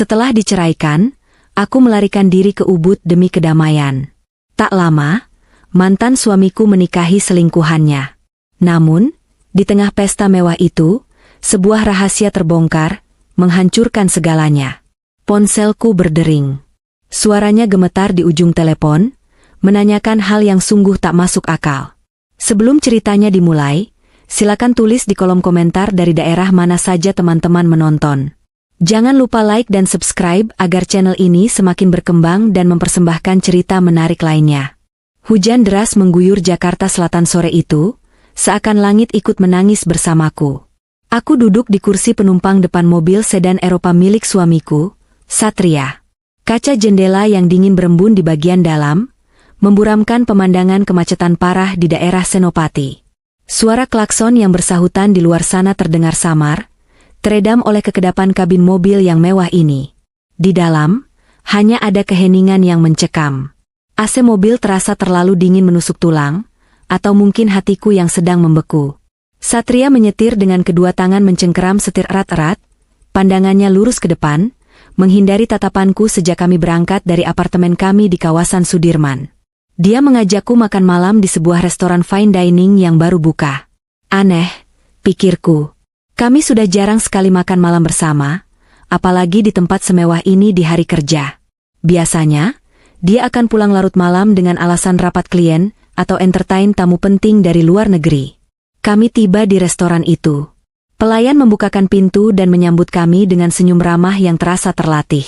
Setelah diceraikan, aku melarikan diri ke Ubud demi kedamaian. Tak lama, mantan suamiku menikahi selingkuhannya. Namun, di tengah pesta mewah itu, sebuah rahasia terbongkar, menghancurkan segalanya. Ponselku berdering. Suaranya gemetar di ujung telepon, menanyakan hal yang sungguh tak masuk akal. Sebelum ceritanya dimulai, silakan tulis di kolom komentar dari daerah mana saja teman-teman menonton. Jangan lupa like dan subscribe agar channel ini semakin berkembang dan mempersembahkan cerita menarik lainnya. Hujan deras mengguyur Jakarta Selatan sore itu, seakan langit ikut menangis bersamaku. Aku duduk di kursi penumpang depan mobil sedan Eropa milik suamiku, Satria. Kaca jendela yang dingin berembun di bagian dalam, memburamkan pemandangan kemacetan parah di daerah Senopati. Suara klakson yang bersahutan di luar sana terdengar samar, teredam oleh kekedapan kabin mobil yang mewah ini. Di dalam, hanya ada keheningan yang mencekam. AC mobil terasa terlalu dingin menusuk tulang, atau mungkin hatiku yang sedang membeku. Satria menyetir dengan kedua tangan mencengkeram setir erat-erat, pandangannya lurus ke depan, menghindari tatapanku sejak kami berangkat dari apartemen kami di kawasan Sudirman. Dia mengajakku makan malam di sebuah restoran fine dining yang baru buka. Aneh, pikirku. Kami sudah jarang sekali makan malam bersama, apalagi di tempat semewah ini di hari kerja. Biasanya, dia akan pulang larut malam dengan alasan rapat klien atau entertain tamu penting dari luar negeri. Kami tiba di restoran itu. Pelayan membukakan pintu dan menyambut kami dengan senyum ramah yang terasa terlatih.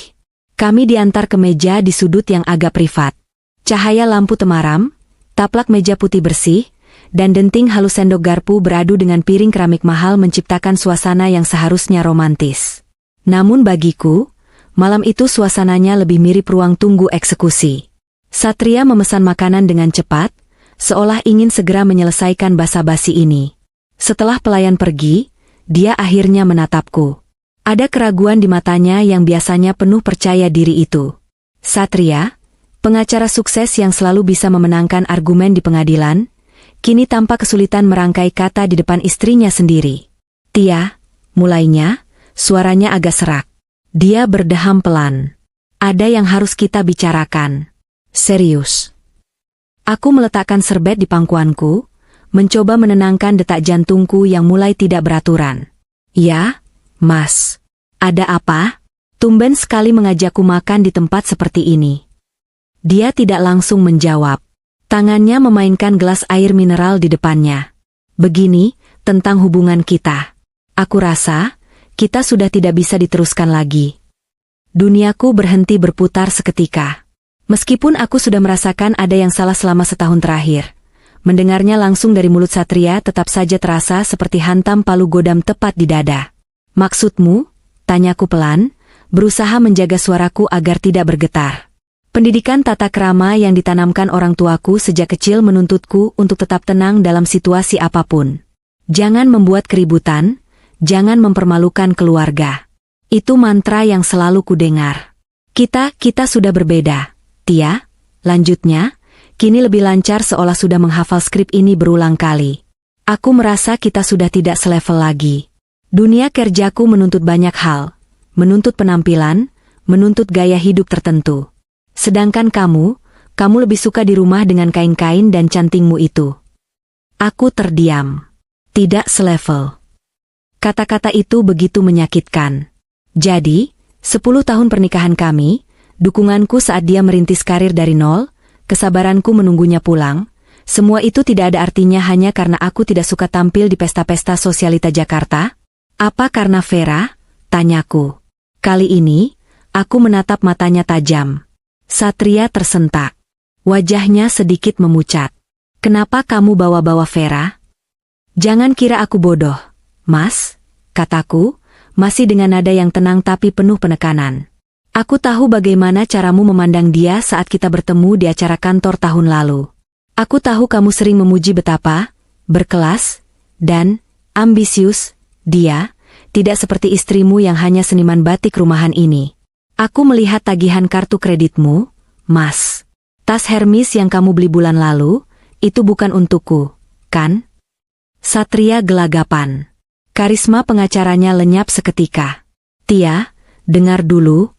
Kami diantar ke meja di sudut yang agak privat. Cahaya lampu temaram, taplak meja putih bersih, dan denting halus sendok garpu beradu dengan piring keramik mahal menciptakan suasana yang seharusnya romantis. Namun bagiku, malam itu suasananya lebih mirip ruang tunggu eksekusi. Satria memesan makanan dengan cepat, seolah ingin segera menyelesaikan basa-basi ini. Setelah pelayan pergi, dia akhirnya menatapku. Ada keraguan di matanya yang biasanya penuh percaya diri itu. Satria, pengacara sukses yang selalu bisa memenangkan argumen di pengadilan, kini tampak kesulitan merangkai kata di depan istrinya sendiri. Tia, mulainya, suaranya agak serak. Dia berdeham pelan. Ada yang harus kita bicarakan. Serius. Aku meletakkan serbet di pangkuanku, mencoba menenangkan detak jantungku yang mulai tidak beraturan. Ya, Mas. Ada apa? Tumben sekali mengajakku makan di tempat seperti ini. Dia tidak langsung menjawab. Tangannya memainkan gelas air mineral di depannya. Begini, tentang hubungan kita. Aku rasa, kita sudah tidak bisa diteruskan lagi. Duniaku berhenti berputar seketika. Meskipun aku sudah merasakan ada yang salah selama setahun terakhir, mendengarnya langsung dari mulut Satria tetap saja terasa seperti hantam palu godam tepat di dada. Maksudmu? Tanyaku pelan, berusaha menjaga suaraku agar tidak bergetar. Pendidikan tata krama yang ditanamkan orang tuaku sejak kecil menuntutku untuk tetap tenang dalam situasi apapun. Jangan membuat keributan, jangan mempermalukan keluarga. Itu mantra yang selalu kudengar. Kita sudah berbeda, Tia. Lanjutnya, kini lebih lancar seolah sudah menghafal skrip ini berulang kali. Aku merasa kita sudah tidak selevel lagi. Dunia kerjaku menuntut banyak hal, menuntut penampilan, menuntut gaya hidup tertentu. Sedangkan kamu lebih suka di rumah dengan kain-kain dan cantingmu itu. Aku terdiam. Tidak selevel. Kata-kata itu begitu menyakitkan. Jadi, 10 tahun pernikahan kami, dukunganku saat dia merintis karir dari nol, kesabaranku menunggunya pulang, semua itu tidak ada artinya hanya karena aku tidak suka tampil di pesta-pesta sosialita Jakarta? Apa karena Vera? Tanyaku. Kali ini, aku menatap matanya tajam. Satria tersentak. Wajahnya sedikit memucat. Kenapa kamu bawa-bawa Vera? Jangan kira aku bodoh, Mas, kataku, masih dengan nada yang tenang tapi penuh penekanan. Aku tahu bagaimana caramu memandang dia saat kita bertemu di acara kantor tahun lalu. Aku tahu kamu sering memuji betapa berkelas dan ambisius dia, tidak seperti istrimu yang hanya seniman batik rumahan ini. Aku melihat tagihan kartu kreditmu, Mas. Tas Hermes yang kamu beli bulan lalu, itu bukan untukku, kan? Satria gelagapan. Karisma pengacaranya lenyap seketika. Tia, dengar dulu,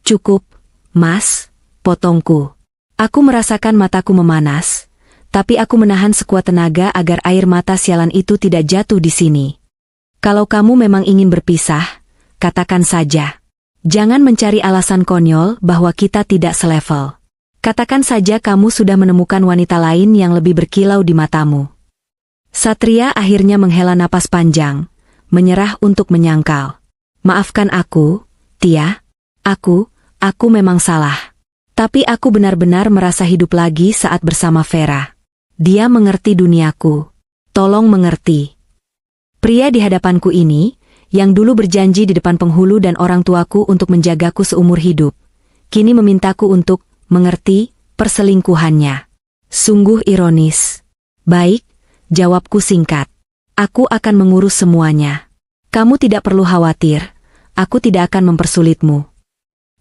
Cukup, Mas, potongku. Aku merasakan mataku memanas, tapi aku menahan sekuat tenaga agar air mata sialan itu tidak jatuh di sini. Kalau kamu memang ingin berpisah, katakan saja. Jangan mencari alasan konyol bahwa kita tidak selevel. Katakan saja kamu sudah menemukan wanita lain yang lebih berkilau di matamu. Satria akhirnya menghela napas panjang, menyerah untuk menyangkal. Maafkan aku, Tia. Aku memang salah. Tapi aku benar-benar merasa hidup lagi saat bersama Vera. Dia mengerti duniaku. Tolong mengerti. Pria di hadapanku ini, yang dulu berjanji di depan penghulu dan orang tuaku untuk menjagaku seumur hidup, kini memintaku untuk mengerti perselingkuhannya. Sungguh ironis. Baik, jawabku singkat. Aku akan mengurus semuanya. Kamu tidak perlu khawatir, aku tidak akan mempersulitmu.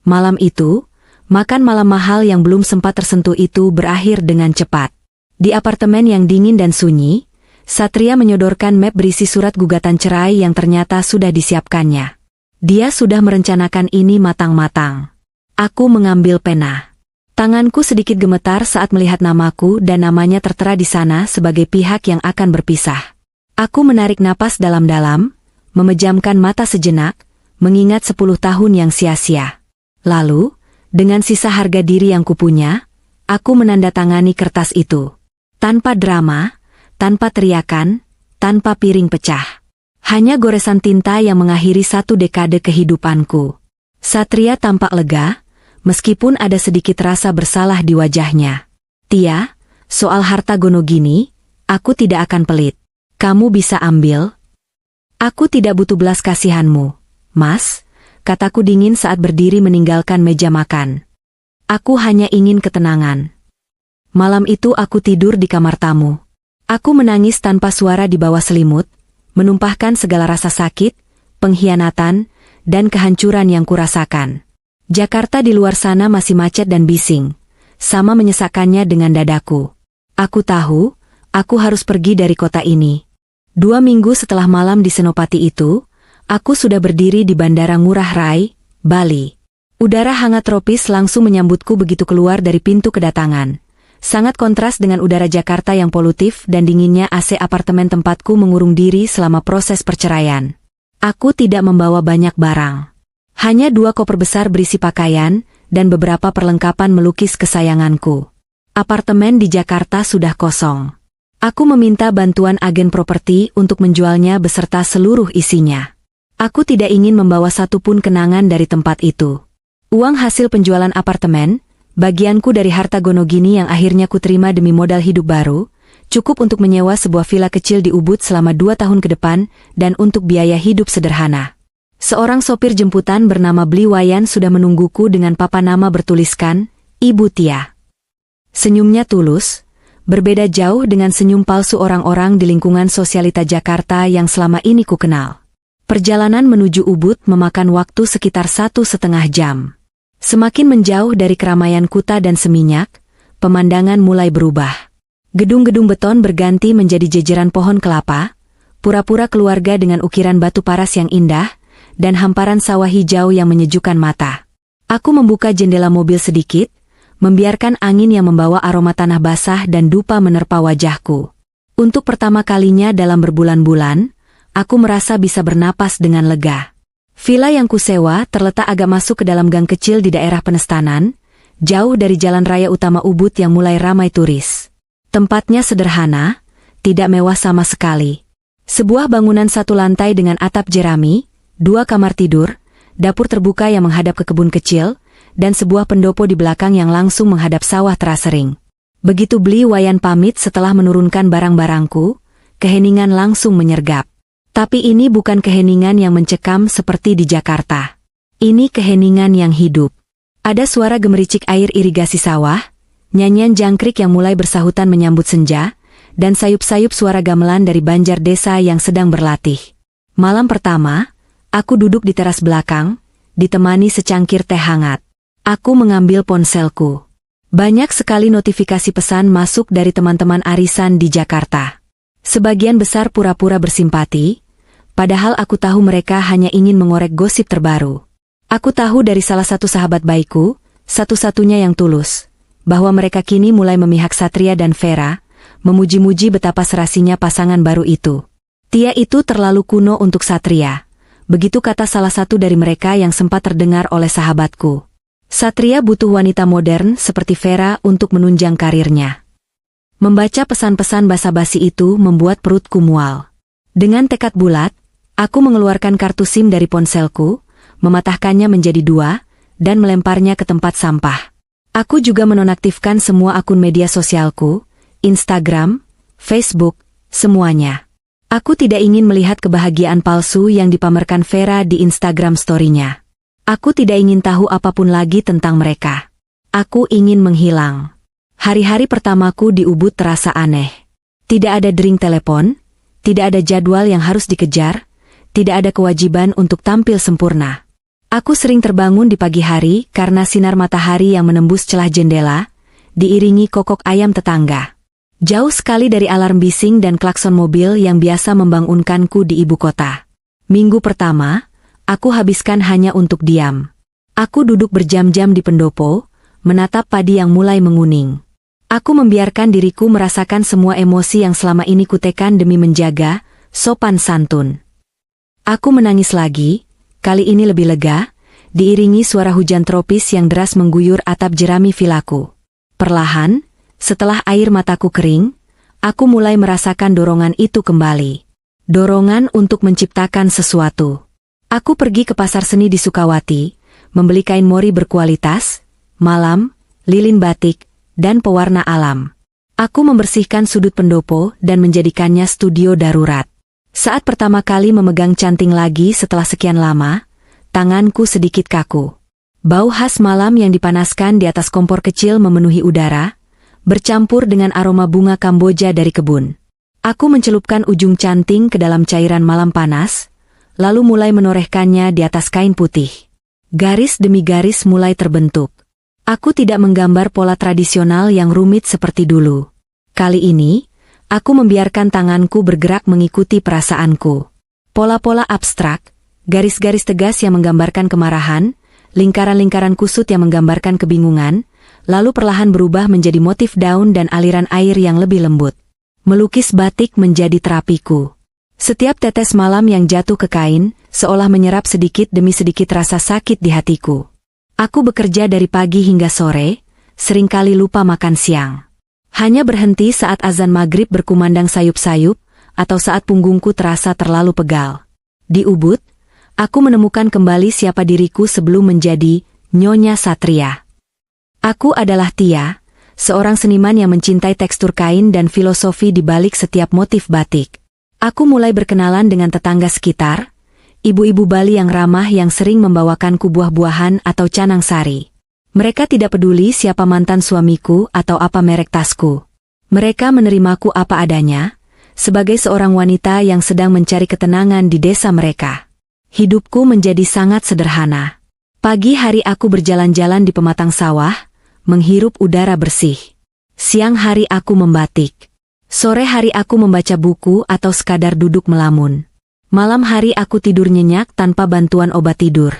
Malam itu, makan malam mahal yang belum sempat tersentuh itu berakhir dengan cepat. Di apartemen yang dingin dan sunyi, Satria menyodorkan map berisi surat gugatan cerai yang ternyata sudah disiapkannya. Dia sudah merencanakan ini matang-matang. Aku mengambil pena. Tanganku sedikit gemetar saat melihat namaku dan namanya tertera di sana sebagai pihak yang akan berpisah. Aku menarik napas dalam-dalam, memejamkan mata sejenak, mengingat 10 tahun yang sia-sia. Lalu, dengan sisa harga diri yang kupunya, aku menandatangani kertas itu. Tanpa drama, tanpa teriakan, tanpa piring pecah. Hanya goresan tinta yang mengakhiri 1 dekade kehidupanku. Satria tampak lega, meskipun ada sedikit rasa bersalah di wajahnya. Tia, soal harta Gonogini, aku tidak akan pelit. Kamu bisa ambil. Aku tidak butuh belas kasihanmu, Mas, kataku dingin saat berdiri meninggalkan meja makan. Aku hanya ingin ketenangan. Malam itu aku tidur di kamar tamu. Aku menangis tanpa suara di bawah selimut, menumpahkan segala rasa sakit, pengkhianatan, dan kehancuran yang kurasakan. Jakarta di luar sana masih macet dan bising, sama menyesakkannya dengan dadaku. Aku tahu, aku harus pergi dari kota ini. 2 minggu setelah malam di Senopati itu, aku sudah berdiri di Bandara Ngurah Rai, Bali. Udara hangat tropis langsung menyambutku begitu keluar dari pintu kedatangan. Sangat kontras dengan udara Jakarta yang polutif dan dinginnya AC apartemen tempatku mengurung diri selama proses perceraian. Aku tidak membawa banyak barang. Hanya 2 koper besar berisi pakaian, dan beberapa perlengkapan melukis kesayanganku. Apartemen di Jakarta sudah kosong. Aku meminta bantuan agen properti untuk menjualnya beserta seluruh isinya. Aku tidak ingin membawa satupun kenangan dari tempat itu. Uang hasil penjualan apartemen, bagianku dari harta Gonogini yang akhirnya kuterima demi modal hidup baru, cukup untuk menyewa sebuah villa kecil di Ubud selama 2 tahun ke depan, dan untuk biaya hidup sederhana. Seorang sopir jemputan bernama Bli Wayan sudah menungguku dengan papan nama bertuliskan, Ibu Tia. Senyumnya tulus, berbeda jauh dengan senyum palsu orang-orang di lingkungan sosialita Jakarta yang selama ini ku kenal. Perjalanan menuju Ubud memakan waktu sekitar 1,5 jam. Semakin menjauh dari keramaian kuta dan seminyak, pemandangan mulai berubah. Gedung-gedung beton berganti menjadi jejeran pohon kelapa, pura-pura keluarga dengan ukiran batu paras yang indah, dan hamparan sawah hijau yang menyejukkan mata. Aku membuka jendela mobil sedikit, membiarkan angin yang membawa aroma tanah basah dan dupa menerpa wajahku. Untuk pertama kalinya dalam berbulan-bulan, aku merasa bisa bernapas dengan lega. Villa yang kusewa terletak agak masuk ke dalam gang kecil di daerah Penestanan, jauh dari jalan raya utama Ubud yang mulai ramai turis. Tempatnya sederhana, tidak mewah sama sekali. Sebuah bangunan 1 lantai dengan atap jerami, 2 kamar tidur, dapur terbuka yang menghadap ke kebun kecil, dan sebuah pendopo di belakang yang langsung menghadap sawah terasering. Begitu Bli Wayan pamit setelah menurunkan barang-barangku, keheningan langsung menyergap. Tapi ini bukan keheningan yang mencekam seperti di Jakarta. Ini keheningan yang hidup. Ada suara gemericik air irigasi sawah, nyanyian jangkrik yang mulai bersahutan menyambut senja, dan sayup-sayup suara gamelan dari banjar desa yang sedang berlatih. Malam pertama, aku duduk di teras belakang, ditemani secangkir teh hangat. Aku mengambil ponselku. Banyak sekali notifikasi pesan masuk dari teman-teman arisan di Jakarta. Sebagian besar pura-pura bersimpati, padahal aku tahu mereka hanya ingin mengorek gosip terbaru. Aku tahu dari salah satu sahabat baikku, satu-satunya yang tulus, bahwa mereka kini mulai memihak Satria dan Vera, memuji-muji betapa serasinya pasangan baru itu. Tia itu terlalu kuno untuk Satria. Begitu kata salah satu dari mereka yang sempat terdengar oleh sahabatku. Satria butuh wanita modern seperti Vera untuk menunjang karirnya. Membaca pesan-pesan basa-basi itu membuat perutku mual. Dengan tekad bulat, aku mengeluarkan kartu SIM dari ponselku, mematahkannya menjadi 2, dan melemparnya ke tempat sampah. Aku juga menonaktifkan semua akun media sosialku, Instagram, Facebook, semuanya. Aku tidak ingin melihat kebahagiaan palsu yang dipamerkan Vera di Instagram story-nya. Aku tidak ingin tahu apapun lagi tentang mereka. Aku ingin menghilang. Hari-hari pertamaku di Ubud terasa aneh. Tidak ada dering telepon, tidak ada jadwal yang harus dikejar, tidak ada kewajiban untuk tampil sempurna. Aku sering terbangun di pagi hari karena sinar matahari yang menembus celah jendela, diiringi kokok ayam tetangga. Jauh sekali dari alarm bising dan klakson mobil yang biasa membangunkanku di ibu kota. Minggu pertama, aku habiskan hanya untuk diam. Aku duduk berjam-jam di pendopo, menatap padi yang mulai menguning. Aku membiarkan diriku merasakan semua emosi yang selama ini kutekan demi menjaga sopan santun. Aku menangis lagi. Kali ini lebih lega, diiringi suara hujan tropis yang deras mengguyur atap jerami vilaku. Perlahan, setelah air mataku kering, aku mulai merasakan dorongan itu kembali. Dorongan untuk menciptakan sesuatu. Aku pergi ke pasar seni di Sukawati, membeli kain mori berkualitas, malam, lilin batik, dan pewarna alam. Aku membersihkan sudut pendopo dan menjadikannya studio darurat. Saat pertama kali memegang canting lagi setelah sekian lama, tanganku sedikit kaku. Bau khas malam yang dipanaskan di atas kompor kecil memenuhi udara, bercampur dengan aroma bunga Kamboja dari kebun. Aku mencelupkan ujung canting ke dalam cairan malam panas, lalu mulai menorehkannya di atas kain putih. Garis demi garis mulai terbentuk. Aku tidak menggambar pola tradisional yang rumit seperti dulu. Kali ini, aku membiarkan tanganku bergerak mengikuti perasaanku. Pola-pola abstrak, garis-garis tegas yang menggambarkan kemarahan, lingkaran-lingkaran kusut yang menggambarkan kebingungan, lalu perlahan berubah menjadi motif daun dan aliran air yang lebih lembut. Melukis batik menjadi terapiku. Setiap tetes malam yang jatuh ke kain, seolah menyerap sedikit demi sedikit rasa sakit di hatiku. Aku bekerja dari pagi hingga sore, seringkali lupa makan siang. Hanya berhenti saat azan maghrib berkumandang sayup-sayup, atau saat punggungku terasa terlalu pegal. Di Ubud, aku menemukan kembali siapa diriku sebelum menjadi Nyonya Satria. Aku adalah Tia, seorang seniman yang mencintai tekstur kain dan filosofi di balik setiap motif batik. Aku mulai berkenalan dengan tetangga sekitar, ibu-ibu Bali yang ramah yang sering membawakanku buah-buahan atau canang sari. Mereka tidak peduli siapa mantan suamiku atau apa merek tasku. Mereka menerimaku apa adanya, sebagai seorang wanita yang sedang mencari ketenangan di desa mereka. Hidupku menjadi sangat sederhana. Pagi hari aku berjalan-jalan di pematang sawah, menghirup udara bersih. Siang hari aku membatik. Sore hari aku membaca buku atau sekadar duduk melamun. Malam hari aku tidur nyenyak tanpa bantuan obat tidur.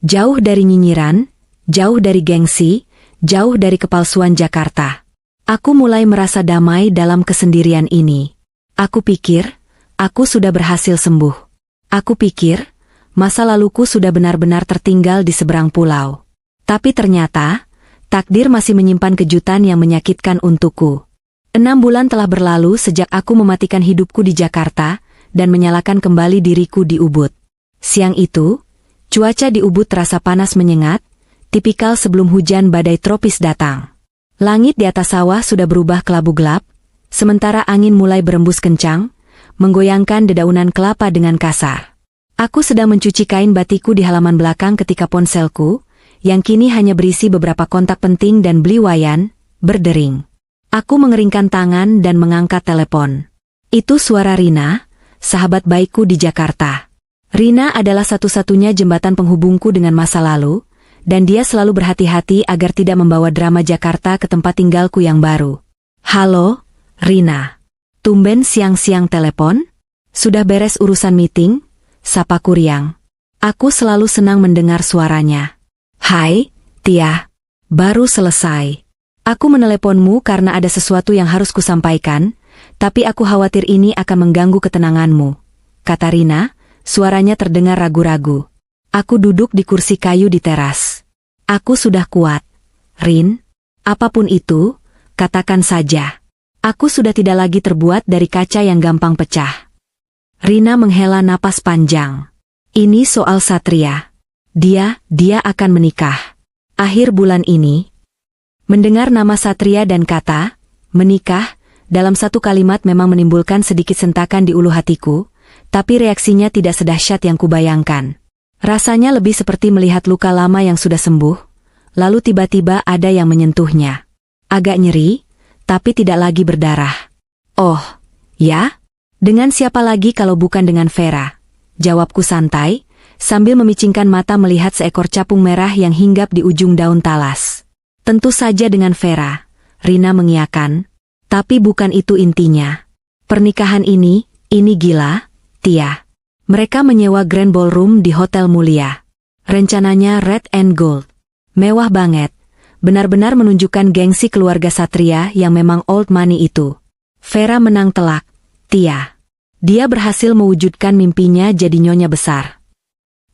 Jauh dari nyinyiran, jauh dari gengsi, jauh dari kepalsuan Jakarta. Aku mulai merasa damai dalam kesendirian ini. Aku pikir, aku sudah berhasil sembuh. Aku pikir, masa laluku sudah benar-benar tertinggal di seberang pulau. Tapi ternyata, takdir masih menyimpan kejutan yang menyakitkan untukku. 6 bulan telah berlalu sejak aku mematikan hidupku di Jakarta, dan menyalakan kembali diriku di Ubud. Siang itu, cuaca di Ubud terasa panas menyengat, tipikal sebelum hujan badai tropis datang. Langit di atas sawah sudah berubah kelabu gelap, sementara angin mulai berembus kencang, menggoyangkan dedaunan kelapa dengan kasar. Aku sedang mencuci kain batikku di halaman belakang ketika ponselku, yang kini hanya berisi beberapa kontak penting dan beliwayan, berdering. Aku mengeringkan tangan dan mengangkat telepon. Itu suara Rina, sahabat baikku di Jakarta. Rina adalah satu-satunya jembatan penghubungku dengan masa lalu, dan dia selalu berhati-hati agar tidak membawa drama Jakarta ke tempat tinggalku yang baru. Halo, Rina. Tumben siang-siang telepon? Sudah beres urusan meeting? Sapaku riang. Aku selalu senang mendengar suaranya. Hai, Tia. Baru selesai. Aku meneleponmu karena ada sesuatu yang harus kusampaikan, tapi aku khawatir ini akan mengganggu ketenanganmu, kata Rina, suaranya terdengar ragu-ragu. Aku duduk di kursi kayu di teras. Aku sudah kuat, Rin. Apapun itu, katakan saja. Aku sudah tidak lagi terbuat dari kaca yang gampang pecah. Rina menghela napas panjang. Ini soal Satria. Dia akan menikah. Akhir bulan ini. Mendengar nama Satria dan kata, menikah, dalam satu kalimat memang menimbulkan sedikit sentakan di ulu hatiku, tapi reaksinya tidak sedahsyat yang kubayangkan. Rasanya lebih seperti melihat luka lama yang sudah sembuh, lalu tiba-tiba ada yang menyentuhnya. Agak nyeri, tapi tidak lagi berdarah. Oh, ya? Dengan siapa lagi kalau bukan dengan Vera? Jawabku santai, sambil memicingkan mata melihat seekor capung merah yang hinggap di ujung daun talas. Tentu saja dengan Vera, Rina mengiyakan, tapi bukan itu intinya. Pernikahan ini gila, Tia. Mereka menyewa Grand Ballroom di Hotel Mulia. Rencananya red and gold. Mewah banget, benar-benar menunjukkan gengsi keluarga Satria yang memang old money itu. Vera menang telak, Tia. Dia berhasil mewujudkan mimpinya jadi nyonya besar.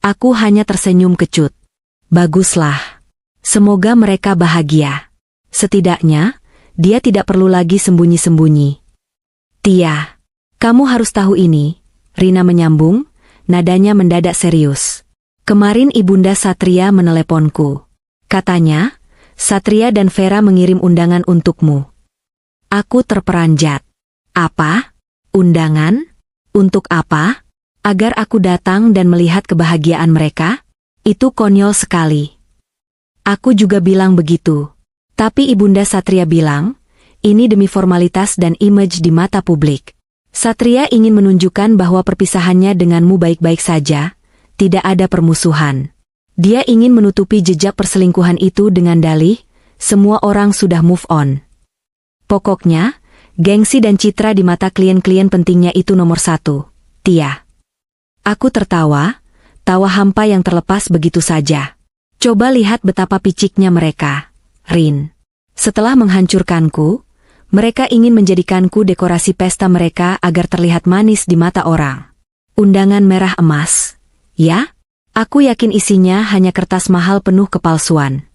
Aku hanya tersenyum kecut. Baguslah. Semoga mereka bahagia. Setidaknya, dia tidak perlu lagi sembunyi-sembunyi. Tia, kamu harus tahu ini, Rina menyambung, nadanya mendadak serius. Kemarin Ibunda Satria meneleponku. Katanya, Satria dan Vera mengirim undangan untukmu. Aku terperanjat. Apa? Undangan? Untuk apa? Agar aku datang dan melihat kebahagiaan mereka? Itu konyol sekali. Aku juga bilang begitu. Tapi Ibunda Satria bilang, ini demi formalitas dan image di mata publik. Satria ingin menunjukkan bahwa perpisahannya denganmu baik-baik saja, tidak ada permusuhan. Dia ingin menutupi jejak perselingkuhan itu dengan dalih, semua orang sudah move on. Pokoknya, gengsi dan citra di mata klien-klien pentingnya itu nomor satu, Tia. Aku tertawa, tawa hampa yang terlepas begitu saja. Coba lihat betapa piciknya mereka, Rin. Setelah menghancurkanku, mereka ingin menjadikanku dekorasi pesta mereka agar terlihat manis di mata orang. Undangan merah emas, ya? Aku yakin isinya hanya kertas mahal penuh kepalsuan.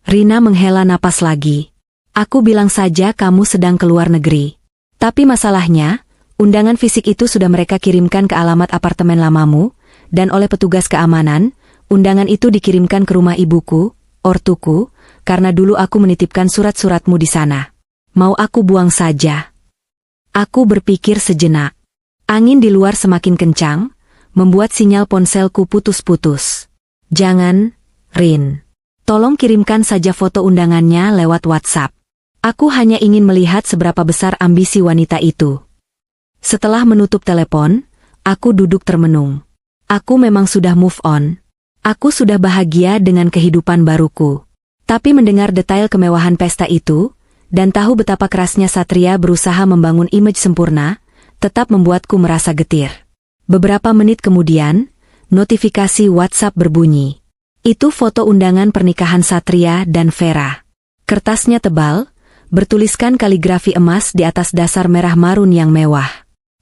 Rina menghela napas lagi. Aku bilang saja kamu sedang keluar negeri. Tapi masalahnya, undangan fisik itu sudah mereka kirimkan ke alamat apartemen lamamu, dan oleh petugas keamanan, undangan itu dikirimkan ke rumah ibuku, ortuku, karena dulu aku menitipkan surat-suratmu di sana. Mau aku buang saja? Aku berpikir sejenak. Angin di luar semakin kencang, membuat sinyal ponselku putus-putus. Jangan, Rin. Tolong kirimkan saja foto undangannya lewat WhatsApp. Aku hanya ingin melihat seberapa besar ambisi wanita itu. Setelah menutup telepon, aku duduk termenung. Aku memang sudah move on. Aku sudah bahagia dengan kehidupan baruku. Tapi mendengar detail kemewahan pesta itu, dan tahu betapa kerasnya Satria berusaha membangun image sempurna, tetap membuatku merasa getir. Beberapa menit kemudian, notifikasi WhatsApp berbunyi. Itu foto undangan pernikahan Satria dan Vera. Kertasnya tebal, bertuliskan kaligrafi emas di atas dasar merah marun yang mewah.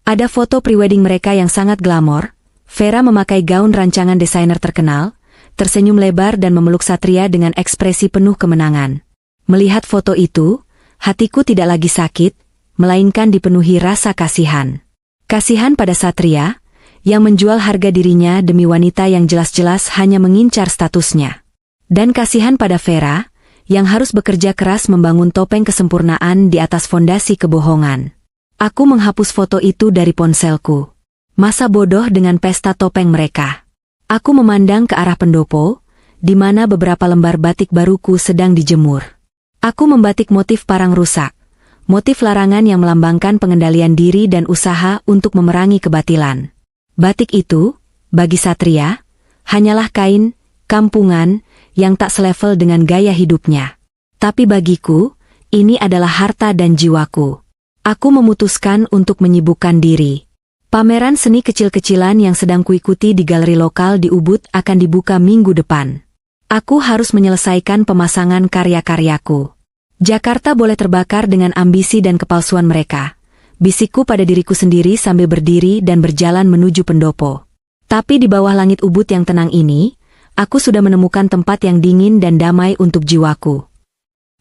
Ada foto prewedding mereka yang sangat glamor. Vera memakai gaun rancangan desainer terkenal, tersenyum lebar dan memeluk Satria dengan ekspresi penuh kemenangan. Melihat foto itu, hatiku tidak lagi sakit, melainkan dipenuhi rasa kasihan. Kasihan pada Satria, yang menjual harga dirinya demi wanita yang jelas-jelas hanya mengincar statusnya. Dan kasihan pada Vera, yang harus bekerja keras membangun topeng kesempurnaan di atas fondasi kebohongan. Aku menghapus foto itu dari ponselku. Masa bodoh dengan pesta topeng mereka. Aku memandang ke arah pendopo, di mana beberapa lembar batik baruku sedang dijemur. Aku membatik motif parang rusak, motif larangan yang melambangkan pengendalian diri dan usaha untuk memerangi kebatilan. Batik itu, bagi Satria, hanyalah kain, kampungan, yang tak selevel dengan gaya hidupnya. Tapi bagiku, ini adalah harta dan jiwaku. Aku memutuskan untuk menyibukkan diri. Pameran seni kecil-kecilan yang sedang kuikuti di galeri lokal di Ubud akan dibuka minggu depan. Aku harus menyelesaikan pemasangan karya-karyaku. Jakarta boleh terbakar dengan ambisi dan kepalsuan mereka. Bisikku pada diriku sendiri sambil berdiri dan berjalan menuju pendopo. Tapi di bawah langit Ubud yang tenang ini, aku sudah menemukan tempat yang dingin dan damai untuk jiwaku.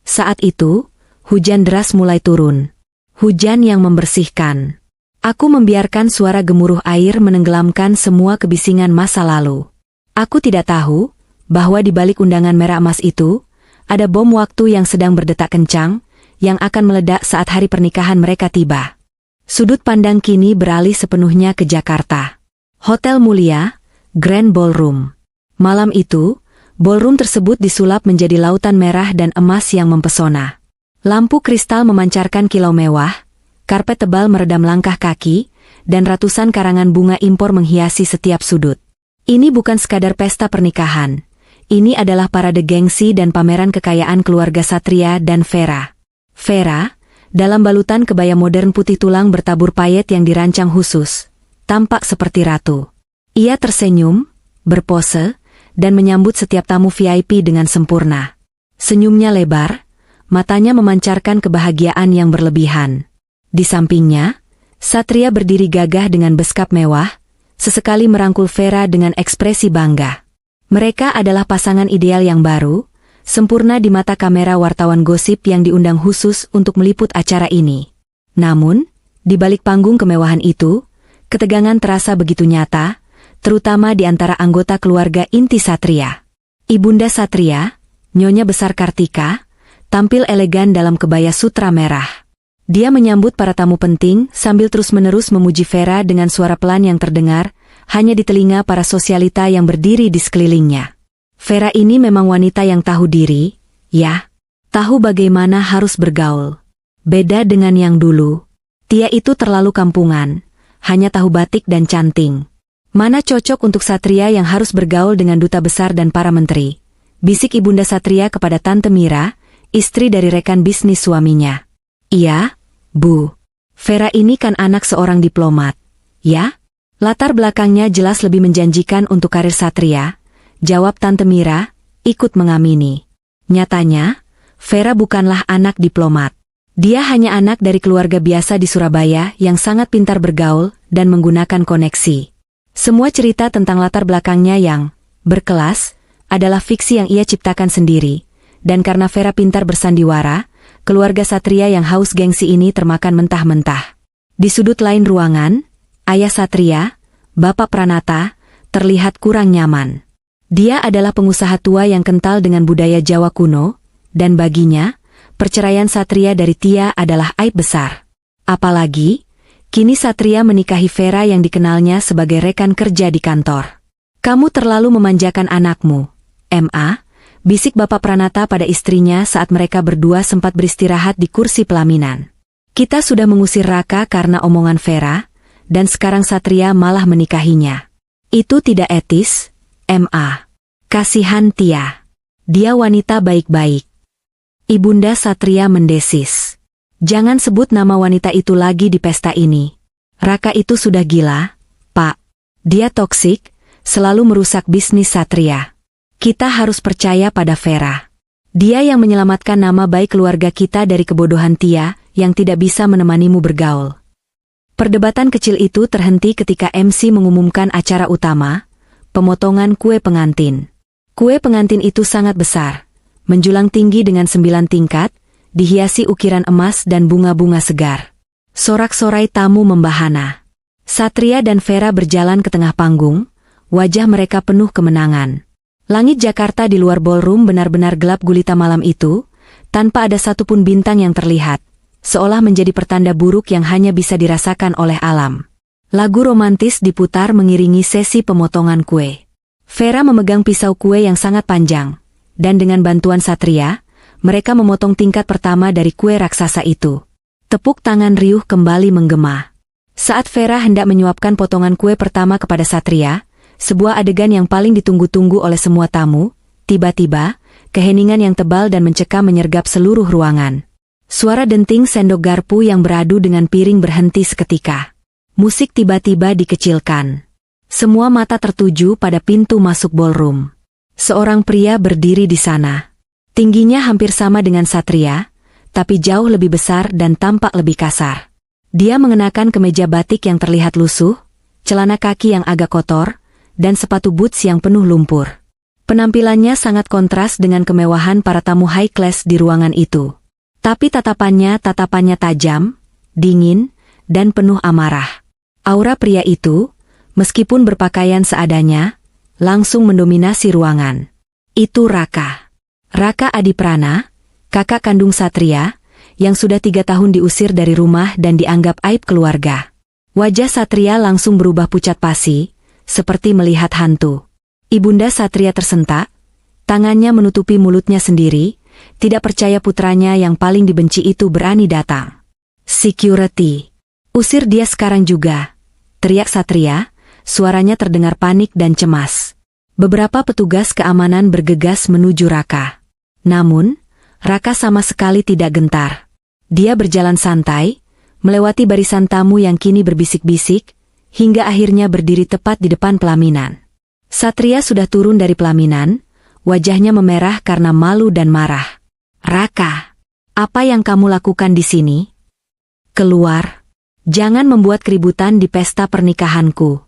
Saat itu, hujan deras mulai turun. Hujan yang membersihkan. Aku membiarkan suara gemuruh air menenggelamkan semua kebisingan masa lalu. Aku tidak tahu bahwa di balik undangan merah emas itu, ada bom waktu yang sedang berdetak kencang, yang akan meledak saat hari pernikahan mereka tiba. Sudut pandang kini beralih sepenuhnya ke Jakarta. Hotel mulia, Grand Ballroom. Malam itu, ballroom tersebut disulap menjadi lautan merah dan emas yang mempesona. Lampu kristal memancarkan kilau mewah, karpet tebal meredam langkah kaki, dan ratusan karangan bunga impor menghiasi setiap sudut. Ini bukan sekadar pesta pernikahan. Ini adalah parade gengsi dan pameran kekayaan keluarga Satria dan Vera. Vera, dalam balutan kebaya modern putih tulang bertabur payet yang dirancang khusus, tampak seperti ratu. Ia tersenyum, berpose, dan menyambut setiap tamu VIP dengan sempurna. Senyumnya lebar, matanya memancarkan kebahagiaan yang berlebihan. Di sampingnya, Satria berdiri gagah dengan beskap mewah, sesekali merangkul Vera dengan ekspresi bangga. Mereka adalah pasangan ideal yang baru, sempurna di mata kamera wartawan gosip yang diundang khusus untuk meliput acara ini. Namun, di balik panggung kemewahan itu, ketegangan terasa begitu nyata, terutama di antara anggota keluarga inti Satria. Ibunda Satria, Nyonya Besar Kartika, tampil elegan dalam kebaya sutra merah. Dia menyambut para tamu penting sambil terus-menerus memuji Vera dengan suara pelan yang terdengar hanya di telinga para sosialita yang berdiri di sekelilingnya. Vera ini memang wanita yang tahu diri, ya. Tahu bagaimana harus bergaul. Beda dengan yang dulu. Dia itu terlalu kampungan, hanya tahu batik dan canting. Mana cocok untuk Satria yang harus bergaul dengan duta besar dan para menteri. Bisik Ibunda Satria kepada Tante Mira, istri dari rekan bisnis suaminya. Iya, Bu. Vera ini kan anak seorang diplomat, ya? Latar belakangnya jelas lebih menjanjikan untuk karir Satria, jawab Tante Mira, ikut mengamini. Nyatanya, Vera bukanlah anak diplomat. Dia hanya anak dari keluarga biasa di Surabaya yang sangat pintar bergaul dan menggunakan koneksi. Semua cerita tentang latar belakangnya yang berkelas adalah fiksi yang ia ciptakan sendiri, dan karena Vera pintar bersandiwara, keluarga Satria yang haus gengsi ini termakan mentah-mentah. Di sudut lain ruangan, Ayah Satria, Bapak Pranata, terlihat kurang nyaman. Dia adalah pengusaha tua yang kental dengan budaya Jawa kuno, dan baginya, perceraian Satria dari Tia adalah aib besar. Apalagi, kini Satria menikahi Vera yang dikenalnya sebagai rekan kerja di kantor. Kamu terlalu memanjakan anakmu, Ma, bisik Bapak Pranata pada istrinya saat mereka berdua sempat beristirahat di kursi pelaminan. Kita sudah mengusir Raka karena omongan Vera, dan sekarang Satria malah menikahinya. Itu tidak etis, Ma. Kasihan Tia. Dia wanita baik-baik. Ibunda Satria mendesis. Jangan sebut nama wanita itu lagi di pesta ini. Raka itu sudah gila, Pak. Dia toksik, selalu merusak bisnis Satria. Kita harus percaya pada Vera. Dia yang menyelamatkan nama baik keluarga kita dari kebodohan Tia yang tidak bisa menemanimu bergaul. Perdebatan kecil itu terhenti ketika MC mengumumkan acara utama, pemotongan kue pengantin. Kue pengantin itu sangat besar, menjulang tinggi dengan 9 tingkat, dihiasi ukiran emas dan bunga-bunga segar. Sorak-sorai tamu membahana. Satria dan Vera berjalan ke tengah panggung, wajah mereka penuh kemenangan. Langit Jakarta di luar ballroom benar-benar gelap gulita malam itu, tanpa ada satupun bintang yang terlihat, seolah menjadi pertanda buruk yang hanya bisa dirasakan oleh alam. Lagu romantis diputar mengiringi sesi pemotongan kue. Vera memegang pisau kue yang sangat panjang, dan dengan bantuan Satria, mereka memotong tingkat pertama dari kue raksasa itu. Tepuk tangan riuh kembali menggema. Saat Vera hendak menyuapkan potongan kue pertama kepada Satria, sebuah adegan yang paling ditunggu-tunggu oleh semua tamu, tiba-tiba, keheningan yang tebal dan mencekam menyergap seluruh ruangan. Suara denting sendok garpu yang beradu dengan piring berhenti seketika. Musik tiba-tiba dikecilkan. Semua mata tertuju pada pintu masuk ballroom. Seorang pria berdiri di sana. Tingginya hampir sama dengan Satria, tapi jauh lebih besar dan tampak lebih kasar. Dia mengenakan kemeja batik yang terlihat lusuh, celana kaki yang agak kotor, dan sepatu boots yang penuh lumpur. Penampilannya sangat kontras dengan kemewahan para tamu high class di ruangan itu. Tapi tatapannya tajam, dingin, dan penuh amarah. Aura pria itu, meskipun berpakaian seadanya, langsung mendominasi ruangan. Itu Raka. Raka Adiprana, kakak kandung Satria, yang sudah 3 tahun diusir dari rumah dan dianggap aib keluarga. Wajah Satria langsung berubah pucat pasi, seperti melihat hantu. Ibunda Satria tersentak, tangannya menutupi mulutnya sendiri, tidak percaya putranya yang paling dibenci itu berani datang. "Security! Usir dia sekarang juga!" teriak Satria, suaranya terdengar panik dan cemas. Beberapa petugas keamanan bergegas menuju Raka. Namun, Raka sama sekali tidak gentar. Dia berjalan santai, melewati barisan tamu yang kini berbisik-bisik, hingga akhirnya berdiri tepat di depan pelaminan. Satria sudah turun dari pelaminan, wajahnya memerah karena malu dan marah. "Raka, apa yang kamu lakukan di sini? Keluar! Jangan membuat keributan di pesta pernikahanku."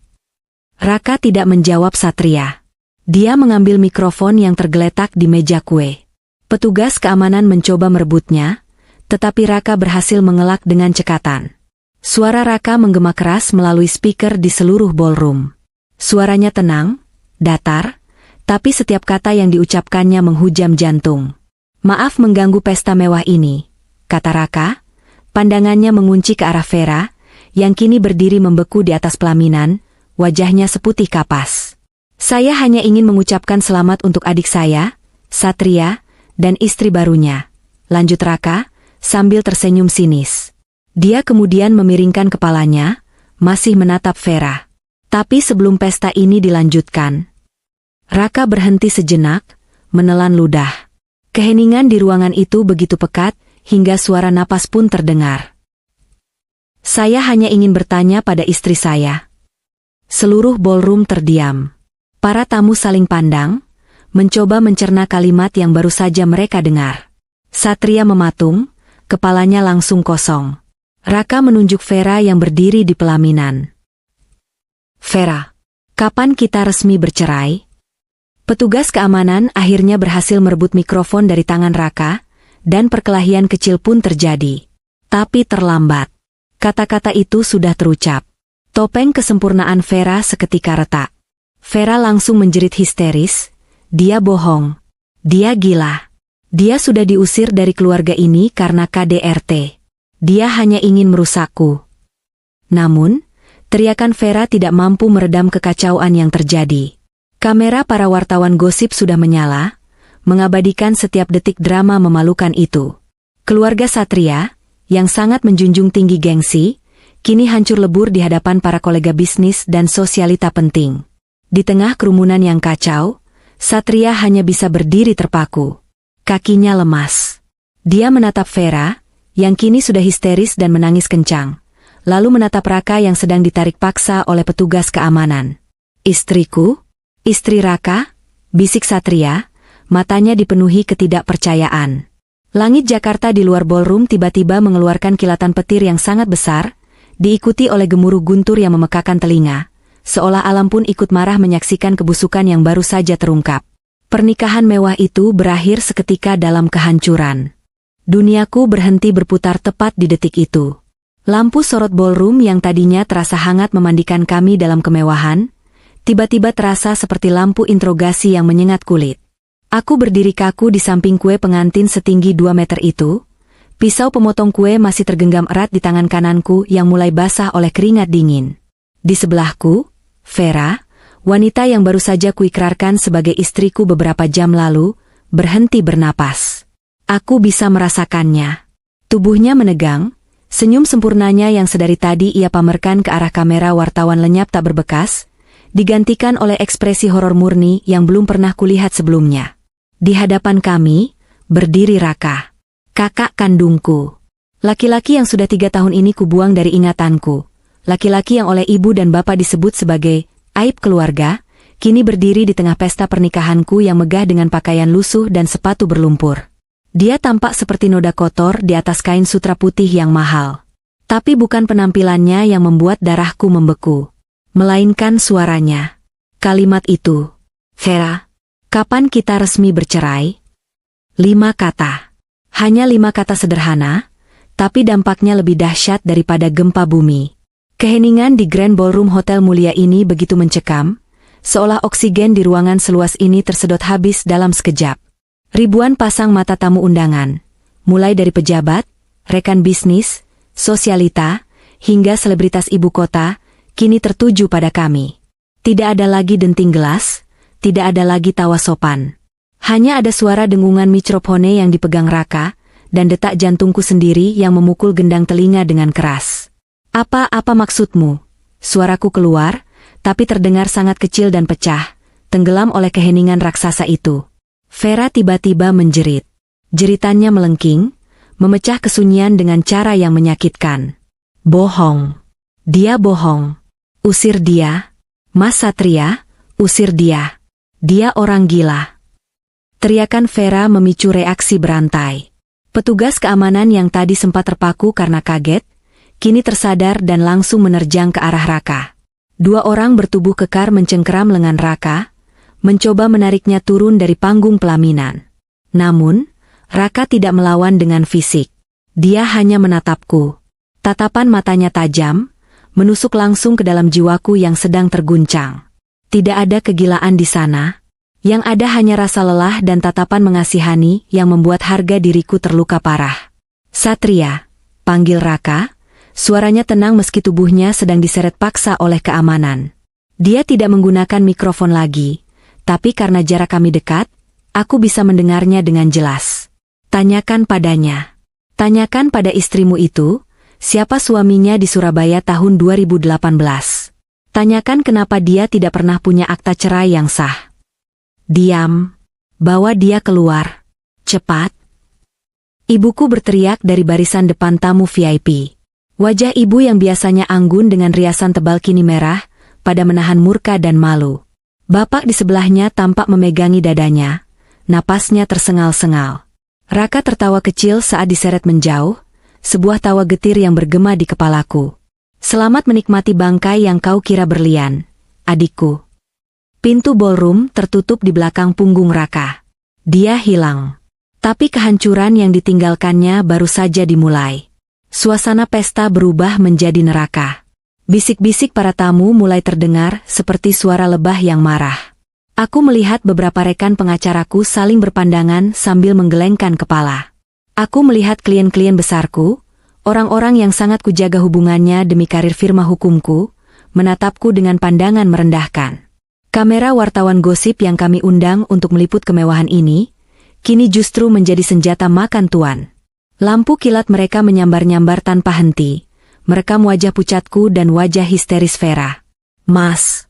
Raka tidak menjawab Satria. Dia mengambil mikrofon yang tergeletak di meja kue. Petugas keamanan mencoba merebutnya, tetapi Raka berhasil mengelak dengan cekatan. Suara Raka menggema keras melalui speaker di seluruh ballroom. Suaranya tenang, datar, tapi setiap kata yang diucapkannya menghujam jantung. "Maaf mengganggu pesta mewah ini," kata Raka. Pandangannya mengunci ke arah Vera, yang kini berdiri membeku di atas pelaminan, wajahnya seputih kapas. "Saya hanya ingin mengucapkan selamat untuk adik saya, Satria, dan istri barunya," lanjut Raka, sambil tersenyum sinis. Dia kemudian memiringkan kepalanya, masih menatap Vera. Tapi sebelum pesta ini dilanjutkan, Raka berhenti sejenak, menelan ludah. Keheningan di ruangan itu begitu pekat, hingga suara napas pun terdengar. "Saya hanya ingin bertanya pada istri saya." Seluruh ballroom terdiam. Para tamu saling pandang, mencoba mencerna kalimat yang baru saja mereka dengar. Satria mematung, kepalanya langsung kosong. Raka menunjuk Vera yang berdiri di pelaminan. "Vera, kapan kita resmi bercerai?" Petugas keamanan akhirnya berhasil merebut mikrofon dari tangan Raka, dan perkelahian kecil pun terjadi. Tapi terlambat. Kata-kata itu sudah terucap. Topeng kesempurnaan Vera seketika retak. Vera langsung menjerit histeris, "Dia bohong. Dia gila. Dia sudah diusir dari keluarga ini karena KDRT. Dia hanya ingin merusakku." Namun, teriakan Vera tidak mampu meredam kekacauan yang terjadi. Kamera para wartawan gosip sudah menyala, mengabadikan setiap detik drama memalukan itu. Keluarga Satria, yang sangat menjunjung tinggi gengsi, kini hancur lebur di hadapan para kolega bisnis dan sosialita penting. Di tengah kerumunan yang kacau, Satria hanya bisa berdiri terpaku. Kakinya lemas. Dia menatap Vera, yang kini sudah histeris dan menangis kencang, lalu menatap Raka yang sedang ditarik paksa oleh petugas keamanan. "Istriku? Istri Raka?" bisik Satria, matanya dipenuhi ketidakpercayaan. Langit Jakarta di luar ballroom tiba-tiba mengeluarkan kilatan petir yang sangat besar, diikuti oleh gemuruh guntur yang memekakan telinga. Seolah alam pun ikut marah menyaksikan kebusukan yang baru saja terungkap. Pernikahan mewah itu berakhir seketika dalam kehancuran. Duniaku berhenti berputar tepat di detik itu. Lampu sorot ballroom yang tadinya terasa hangat memandikan kami dalam kemewahan, tiba-tiba terasa seperti lampu interogasi yang menyengat kulit. Aku berdiri kaku di samping kue pengantin setinggi 2 meter itu. Pisau pemotong kue masih tergenggam erat di tangan kananku yang mulai basah oleh keringat dingin. Di sebelahku, Vera, wanita yang baru saja kuikrarkan sebagai istriku beberapa jam lalu, berhenti bernapas. Aku bisa merasakannya. Tubuhnya menegang, senyum sempurnanya yang sedari tadi ia pamerkan ke arah kamera wartawan lenyap tak berbekas, digantikan oleh ekspresi horor murni yang belum pernah kulihat sebelumnya. Di hadapan kami, berdiri Raka, kakak kandungku. Laki-laki yang sudah 3 tahun ini kubuang dari ingatanku, laki-laki yang oleh ibu dan bapak disebut sebagai aib keluarga, kini berdiri di tengah pesta pernikahanku yang megah dengan pakaian lusuh dan sepatu berlumpur. Dia tampak seperti noda kotor di atas kain sutra putih yang mahal. Tapi bukan penampilannya yang membuat darahku membeku, melainkan suaranya. Kalimat itu, "Vera, kapan kita resmi bercerai?" 5 kata. Hanya 5 kata sederhana, tapi dampaknya lebih dahsyat daripada gempa bumi. Keheningan di Grand Ballroom Hotel mulia ini begitu mencekam, seolah oksigen di ruangan seluas ini tersedot habis dalam sekejap. Ribuan pasang mata tamu undangan, mulai dari pejabat, rekan bisnis, sosialita, hingga selebritas ibu kota, kini tertuju pada kami. Tidak ada lagi denting gelas, tidak ada lagi tawa sopan. Hanya ada suara dengungan mikrofone yang dipegang Raka, dan detak jantungku sendiri yang memukul gendang telinga dengan keras. Apa maksudmu? Suaraku keluar, tapi terdengar sangat kecil dan pecah, tenggelam oleh keheningan raksasa itu. Vera tiba-tiba menjerit. Jeritannya melengking, memecah kesunyian dengan cara yang menyakitkan. Bohong. Dia bohong. Usir dia. Mas Satria, usir dia. Dia orang gila. Teriakan Vera memicu reaksi berantai. Petugas keamanan yang tadi sempat terpaku karena kaget, kini tersadar dan langsung menerjang ke arah Raka. 2 orang bertubuh kekar mencengkeram lengan Raka, mencoba menariknya turun dari panggung pelaminan. Namun, Raka tidak melawan dengan fisik. Dia hanya menatapku. Tatapan matanya tajam, menusuk langsung ke dalam jiwaku yang sedang terguncang. Tidak ada kegilaan di sana. Yang ada hanya rasa lelah dan tatapan mengasihani yang membuat harga diriku terluka parah. Satria, panggil Raka, suaranya tenang meski tubuhnya sedang diseret paksa oleh keamanan. Dia tidak menggunakan mikrofon lagi, tapi karena jarak kami dekat, aku bisa mendengarnya dengan jelas. Tanyakan padanya. Tanyakan pada istrimu itu, siapa suaminya di Surabaya tahun 2018. Tanyakan kenapa dia tidak pernah punya akta cerai yang sah. Diam. Bawa dia keluar. Cepat. Ibuku berteriak dari barisan depan tamu VIP. Wajah ibu yang biasanya anggun dengan riasan tebal kini merah, pada menahan murka dan malu. Bapak di sebelahnya tampak memegangi dadanya, napasnya tersengal-sengal. Raka tertawa kecil saat diseret menjauh, sebuah tawa getir yang bergema di kepalaku. Selamat menikmati bangkai yang kau kira berlian, adikku. Pintu ballroom tertutup di belakang punggung Raka. Dia hilang. Tapi kehancuran yang ditinggalkannya baru saja dimulai. Suasana pesta berubah menjadi neraka. Bisik-bisik para tamu mulai terdengar seperti suara lebah yang marah. Aku melihat beberapa rekan pengacaraku saling berpandangan sambil menggelengkan kepala. Aku melihat klien-klien besarku, orang-orang yang sangat kujaga hubungannya demi karir firma hukumku, menatapku dengan pandangan merendahkan. Kamera wartawan gosip yang kami undang untuk meliput kemewahan ini, kini justru menjadi senjata makan tuan. Lampu kilat mereka menyambar-nyambar tanpa henti, merekam wajah pucatku dan wajah histeris Vera. Mas,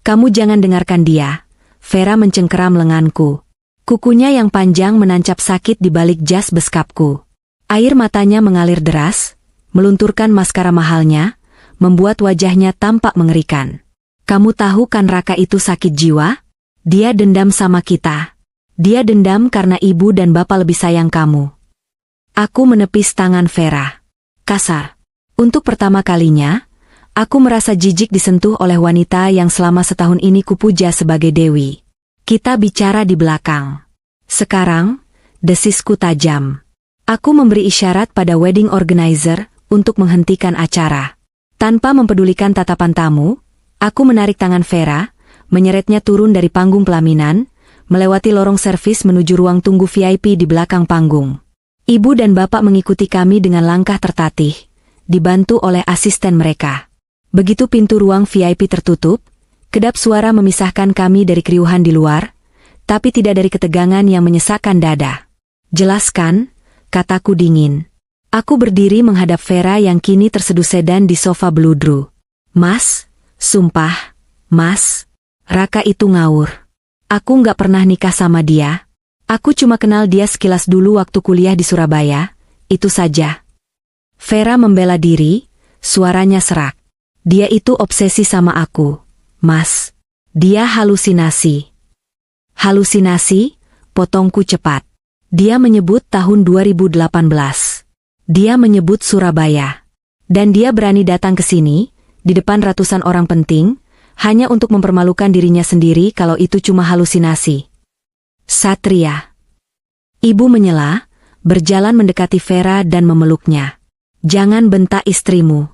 kamu jangan dengarkan dia. Vera mencengkeram lenganku. Kukunya yang panjang menancap sakit di balik jas beskapku. Air matanya mengalir deras, melunturkan maskara mahalnya, membuat wajahnya tampak mengerikan. Kamu tahu kan Raka itu sakit jiwa? Dia dendam sama kita. Dia dendam karena ibu dan bapak lebih sayang kamu. Aku menepis tangan Vera. Kasar. Untuk pertama kalinya, aku merasa jijik disentuh oleh wanita yang selama setahun ini kupuja sebagai dewi. Kita bicara di belakang. Sekarang, desisku tajam. Aku memberi isyarat pada wedding organizer untuk menghentikan acara. Tanpa mempedulikan tatapan tamu, aku menarik tangan Vera, menyeretnya turun dari panggung pelaminan, melewati lorong servis menuju ruang tunggu VIP di belakang panggung. Ibu dan bapak mengikuti kami dengan langkah tertatih, dibantu oleh asisten mereka. Begitu pintu ruang VIP tertutup, kedap suara memisahkan kami dari keriuhan di luar, tapi tidak dari ketegangan yang menyesakkan dada. Jelaskan, kataku dingin. Aku berdiri menghadap Vera yang kini terseduh sedan di sofa beludru. Mas, sumpah, Mas, Raka itu ngawur. Aku nggak pernah nikah sama dia. Aku cuma kenal dia sekilas dulu waktu kuliah di Surabaya, itu saja. Vera membela diri, suaranya serak. Dia itu obsesi sama aku, Mas. Dia halusinasi. Halusinasi, potongku cepat. Dia menyebut tahun 2018. Dia menyebut Surabaya. Dan dia berani datang ke sini, di depan ratusan orang penting, hanya untuk mempermalukan dirinya sendiri kalau itu cuma halusinasi. Satria. Ibu menyela, berjalan mendekati Vera dan memeluknya. Jangan bentak istrimu.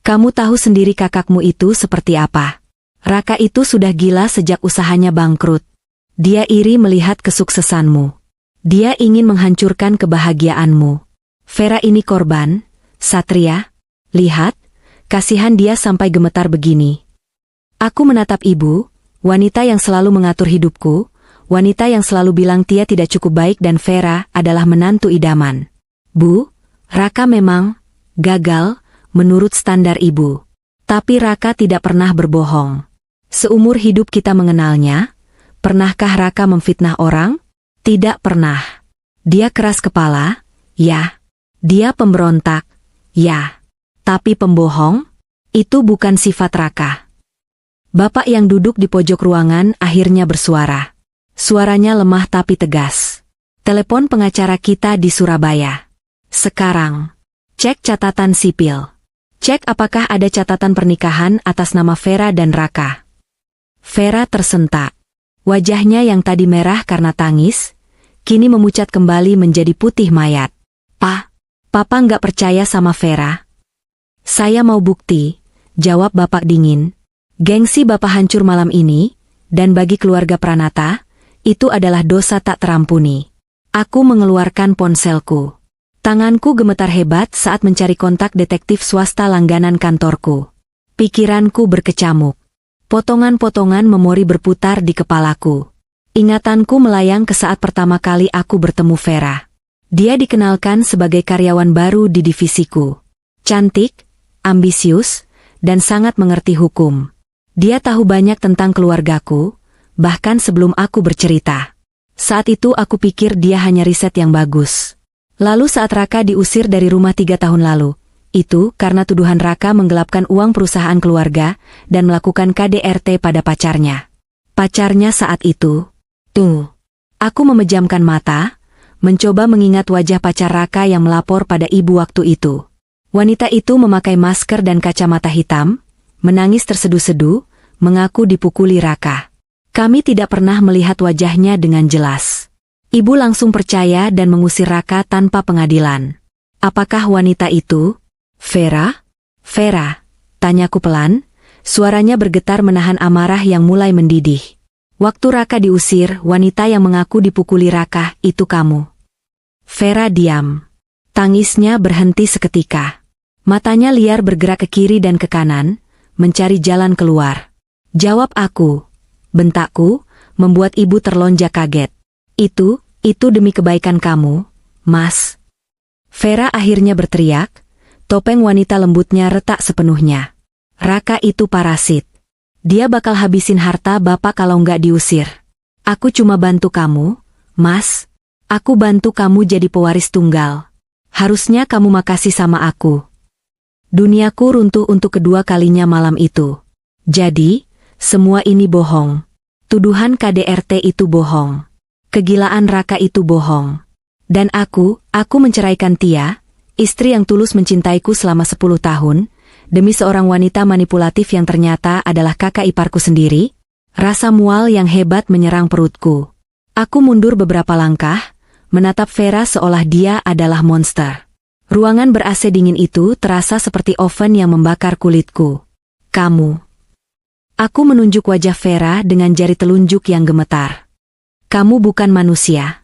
Kamu tahu sendiri kakakmu itu seperti apa. Raka itu sudah gila sejak usahanya bangkrut. Dia iri melihat kesuksesanmu. Dia ingin menghancurkan kebahagiaanmu. Vera ini korban, Satria. Lihat, kasihan dia sampai gemetar begini. Aku menatap ibu, wanita yang selalu mengatur hidupku, wanita yang selalu bilang Tia tidak cukup baik dan Vera adalah menantu idaman. Bu, Raka memang gagal menurut standar ibu. Tapi Raka tidak pernah berbohong. Seumur hidup kita mengenalnya, pernahkah Raka memfitnah orang? Tidak pernah. Dia keras kepala, ya. Dia pemberontak, ya. Tapi pembohong? Itu bukan sifat Raka. Bapak yang duduk di pojok ruangan akhirnya bersuara. Suaranya lemah tapi tegas. Telepon pengacara kita di Surabaya. Sekarang. Cek catatan sipil. Cek apakah ada catatan pernikahan atas nama Vera dan Raka. Vera tersentak. Wajahnya yang tadi merah karena tangis, kini memucat kembali menjadi putih mayat. Papa nggak percaya sama Vera. Saya mau bukti, jawab Bapak dingin. Gengsi Bapak hancur malam ini, dan bagi keluarga Pranata, itu adalah dosa tak terampuni. Aku mengeluarkan ponselku. Tanganku gemetar hebat saat mencari kontak detektif swasta langganan kantorku. Pikiranku berkecamuk. Potongan-potongan memori berputar di kepalaku. Ingatanku melayang ke saat pertama kali aku bertemu Vera. Dia dikenalkan sebagai karyawan baru di divisiku. Cantik, ambisius, dan sangat mengerti hukum. Dia tahu banyak tentang keluargaku, bahkan sebelum aku bercerita. Saat itu aku pikir dia hanya riset yang bagus. Lalu saat Raka diusir dari rumah 3 tahun lalu, itu karena tuduhan Raka menggelapkan uang perusahaan keluarga dan melakukan KDRT pada pacarnya. Pacarnya saat itu. Aku memejamkan mata, mencoba mengingat wajah pacar Raka yang melapor pada ibu waktu itu. Wanita itu memakai masker dan kacamata hitam, menangis terseduh-seduh, mengaku dipukuli Raka. Kami tidak pernah melihat wajahnya dengan jelas. Ibu langsung percaya dan mengusir Raka tanpa pengadilan. Apakah wanita itu Vera? Vera, tanyaku pelan, suaranya bergetar menahan amarah yang mulai mendidih. Waktu Raka diusir, wanita yang mengaku dipukuli Raka, itu kamu. Vera diam. Tangisnya berhenti seketika. Matanya liar bergerak ke kiri dan ke kanan, mencari jalan keluar. Jawab aku. Bentakku, membuat ibu terlonjak kaget. Itu demi kebaikan kamu, Mas. Vera akhirnya berteriak, topeng wanita lembutnya retak sepenuhnya. Raka itu parasit. Dia bakal habisin harta bapak kalau nggak diusir. Aku cuma bantu kamu, Mas. Aku bantu kamu jadi pewaris tunggal. Harusnya kamu makasih sama aku. Duniaku runtuh untuk kedua kalinya malam itu. Jadi, semua ini bohong. Tuduhan KDRT itu bohong. Kegilaan Raka itu bohong. Dan aku menceraikan Tia, istri yang tulus mencintaiku selama 10 tahun, demi seorang wanita manipulatif yang ternyata adalah kakak iparku sendiri. Rasa mual yang hebat menyerang perutku. Aku mundur beberapa langkah, menatap Vera seolah dia adalah monster. Ruangan ber-AC dingin itu terasa seperti oven yang membakar kulitku. Kamu. Aku menunjuk wajah Vera dengan jari telunjuk yang gemetar. Kamu bukan manusia.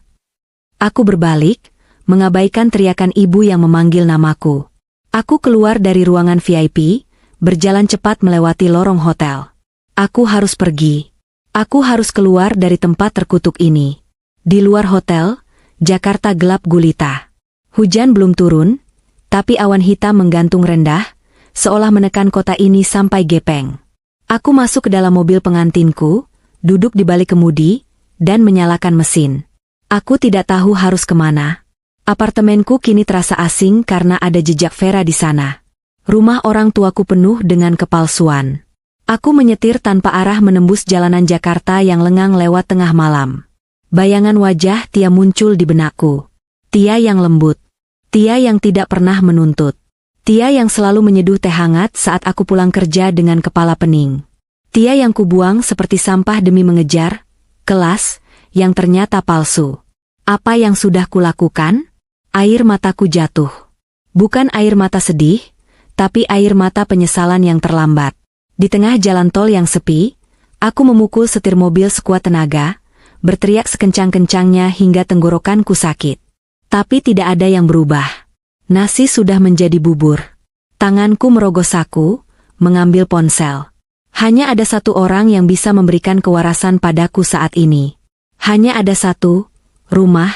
Aku berbalik, mengabaikan teriakan ibu yang memanggil namaku. Aku keluar dari ruangan VIP, berjalan cepat melewati lorong hotel. Aku harus pergi. Aku harus keluar dari tempat terkutuk ini. Di luar hotel, Jakarta gelap gulita. Hujan belum turun, tapi awan hitam menggantung rendah, seolah menekan kota ini sampai gepeng. Aku masuk ke dalam mobil pengantinku, duduk di balik kemudi, dan menyalakan mesin. Aku tidak tahu harus kemana. Apartemenku kini terasa asing karena ada jejak Vera di sana. Rumah orang tuaku penuh dengan kepalsuan. Aku menyetir tanpa arah menembus jalanan Jakarta yang lengang lewat tengah malam. Bayangan wajah Tia muncul di benakku. Tia yang lembut. Tia yang tidak pernah menuntut. Tia yang selalu menyeduh teh hangat saat aku pulang kerja dengan kepala pening. Tia yang kubuang seperti sampah demi mengejar kelas yang ternyata palsu. Apa yang sudah kulakukan? Air mataku jatuh. Bukan air mata sedih, tapi air mata penyesalan yang terlambat. Di tengah jalan tol yang sepi, aku memukul setir mobil sekuat tenaga, berteriak sekencang-kencangnya hingga tenggorokanku sakit. Tapi tidak ada yang berubah. Nasi sudah menjadi bubur. Tanganku merogoh saku, mengambil ponsel. Hanya ada satu orang yang bisa memberikan kewarasan padaku saat ini. Hanya ada satu rumah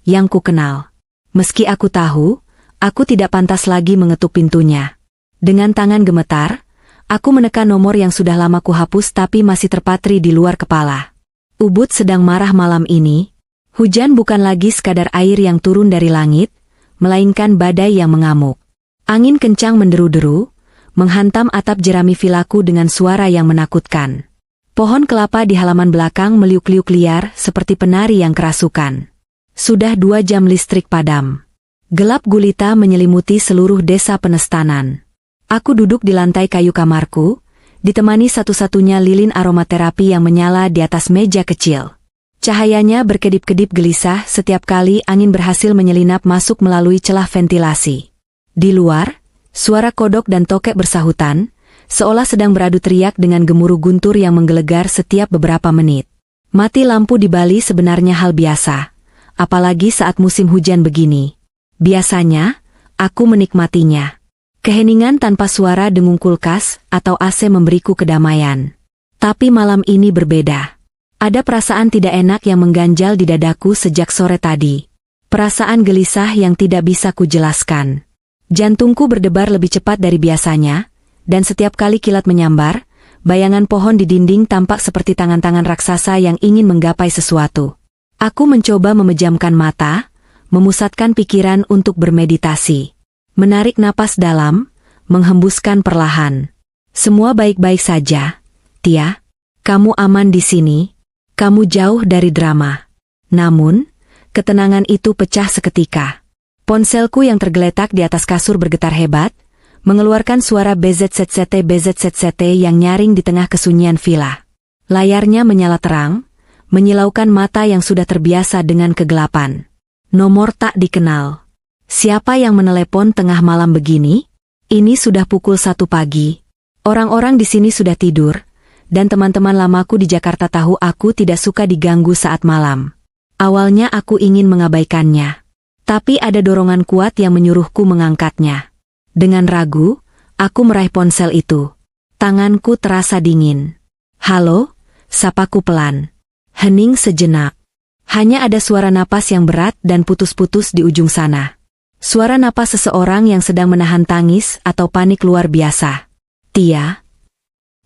yang ku kenal. Meski aku tahu, aku tidak pantas lagi mengetuk pintunya. Dengan tangan gemetar, aku menekan nomor yang sudah lama kuhapus tapi masih terpatri di luar kepala. Ubud sedang marah malam ini. Hujan bukan lagi sekadar air yang turun dari langit, melainkan badai yang mengamuk. Angin kencang menderu-deru, menghantam atap jerami vilaku dengan suara yang menakutkan. Pohon kelapa di halaman belakang meliuk-liuk liar seperti penari yang kerasukan. Sudah 2 jam listrik padam. Gelap gulita menyelimuti seluruh desa Penestanan. Aku duduk di lantai kayu kamarku, ditemani satu-satunya lilin aromaterapi yang menyala di atas meja kecil. Cahayanya berkedip-kedip gelisah setiap kali angin berhasil menyelinap masuk melalui celah ventilasi. Di luar, suara kodok dan tokek bersahutan, seolah sedang beradu teriak dengan gemuruh guntur yang menggelegar setiap beberapa menit. Mati lampu di Bali sebenarnya hal biasa, apalagi saat musim hujan begini. Biasanya, aku menikmatinya. Keheningan tanpa suara dengung kulkas atau AC memberiku kedamaian. Tapi malam ini berbeda. Ada perasaan tidak enak yang mengganjal di dadaku sejak sore tadi. Perasaan gelisah yang tidak bisa kujelaskan. Jantungku berdebar lebih cepat dari biasanya, dan setiap kali kilat menyambar, bayangan pohon di dinding tampak seperti tangan-tangan raksasa yang ingin menggapai sesuatu. Aku mencoba memejamkan mata, memusatkan pikiran untuk bermeditasi. Menarik napas dalam, menghembuskan perlahan. Semua baik-baik saja, Tia. Kamu aman di sini. Kamu jauh dari drama. Namun, ketenangan itu pecah seketika. Ponselku yang tergeletak di atas kasur bergetar hebat, mengeluarkan suara BZZZT yang nyaring di tengah kesunyian villa. Layarnya menyala terang, menyilaukan mata yang sudah terbiasa dengan kegelapan. Nomor tak dikenal. Siapa yang menelepon tengah malam begini? Ini sudah pukul 1 pagi. Orang-orang di sini sudah tidur. Dan teman-teman lamaku di Jakarta tahu aku tidak suka diganggu saat malam. Awalnya aku ingin mengabaikannya. Tapi ada dorongan kuat yang menyuruhku mengangkatnya. Dengan ragu, aku meraih ponsel itu. Tanganku terasa dingin. Halo, sapaku pelan. Hening sejenak. Hanya ada suara napas yang berat dan putus-putus di ujung sana. Suara napas seseorang yang sedang menahan tangis atau panik luar biasa. Tia.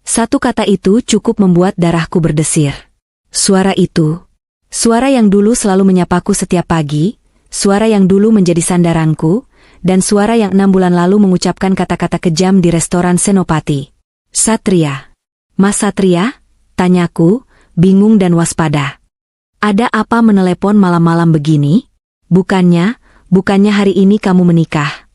Satu kata itu cukup membuat darahku berdesir. Suara itu. Suara yang dulu selalu menyapaku setiap pagi, suara yang dulu menjadi sandaranku, dan suara yang 6 bulan lalu mengucapkan kata-kata kejam di restoran Senopati. Satria. Mas Satria? Tanyaku, bingung dan waspada. Ada apa menelepon malam-malam begini? Bukannya hari ini kamu menikah.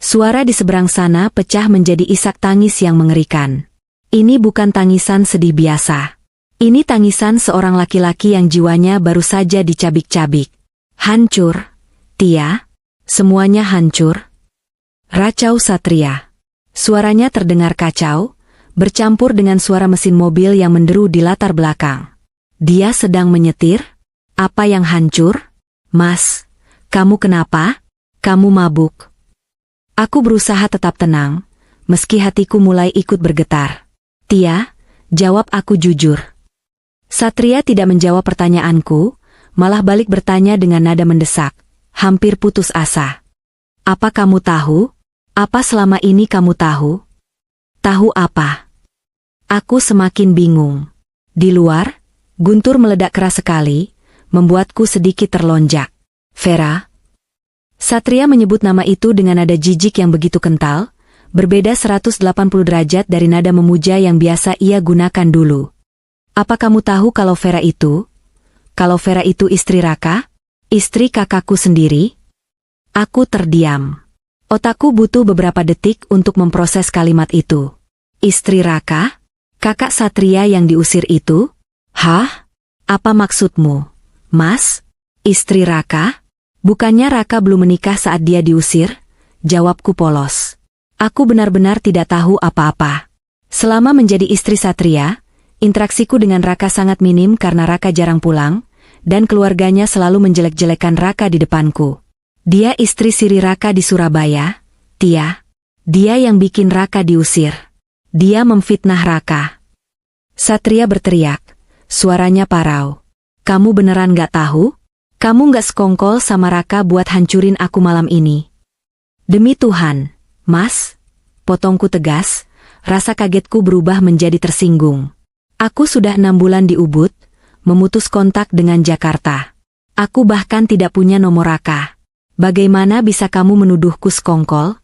Suara di seberang sana pecah menjadi isak tangis yang mengerikan. Ini bukan tangisan sedih biasa. Ini tangisan seorang laki-laki yang jiwanya baru saja dicabik-cabik. Hancur, Tia. Semuanya hancur. Racau Satria. Suaranya terdengar kacau, bercampur dengan suara mesin mobil yang menderu di latar belakang. Dia sedang menyetir? Apa yang hancur? Mas, kamu kenapa? Kamu mabuk. Aku berusaha tetap tenang, meski hatiku mulai ikut bergetar. Tia, jawab aku jujur. Satria tidak menjawab pertanyaanku, malah balik bertanya dengan nada mendesak, hampir putus asa. Apa kamu tahu? Apa selama ini kamu tahu? Tahu apa? Aku semakin bingung. Di luar, guntur meledak keras sekali, membuatku sedikit terlonjak. Vera? Satria menyebut nama itu dengan nada jijik yang begitu kental, berbeda 180 derajat dari nada memuja yang biasa ia gunakan dulu. Apa kamu tahu kalau Vera itu? Kalau Vera itu istri Raka? Istri kakakku sendiri? Aku terdiam. Otakku butuh beberapa detik untuk memproses kalimat itu. Istri Raka? Kakak Satria yang diusir itu? Hah? Apa maksudmu, Mas? Istri Raka? Bukannya Raka belum menikah saat dia diusir? Jawabku polos. Aku benar-benar tidak tahu apa-apa. Selama menjadi istri Satria, interaksiku dengan Raka sangat minim karena Raka jarang pulang, dan keluarganya selalu menjelek-jelekan Raka di depanku. Dia istri siri Raka di Surabaya, Tia. Dia yang bikin Raka diusir. Dia memfitnah Raka. Satria berteriak, suaranya parau. Kamu beneran gak tahu? Kamu gak sekongkol sama Raka buat hancurin aku malam ini. Demi Tuhan. Mas, potongku tegas, rasa kagetku berubah menjadi tersinggung. Aku sudah 6 bulan di Ubud, memutus kontak dengan Jakarta. Aku bahkan tidak punya nomor Raka. Bagaimana bisa kamu menuduhku sekongkol?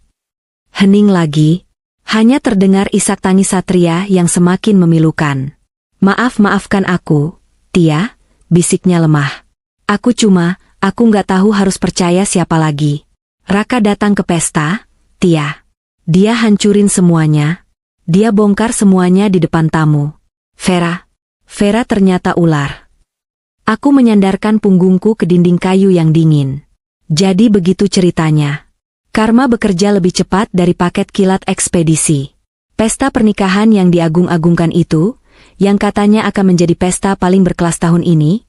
Hening lagi, hanya terdengar isak tangis Satria yang semakin memilukan. Maafkan aku, Tia, bisiknya lemah. Aku nggak tahu harus percaya siapa lagi. Raka datang ke pesta, Tia. Dia hancurin semuanya. Dia bongkar semuanya di depan tamu. Vera ternyata ular. Aku menyandarkan punggungku ke dinding kayu yang dingin. Jadi begitu ceritanya. Karma bekerja lebih cepat dari paket kilat ekspedisi. Pesta pernikahan yang diagung-agungkan itu, yang katanya akan menjadi pesta paling berkelas tahun ini,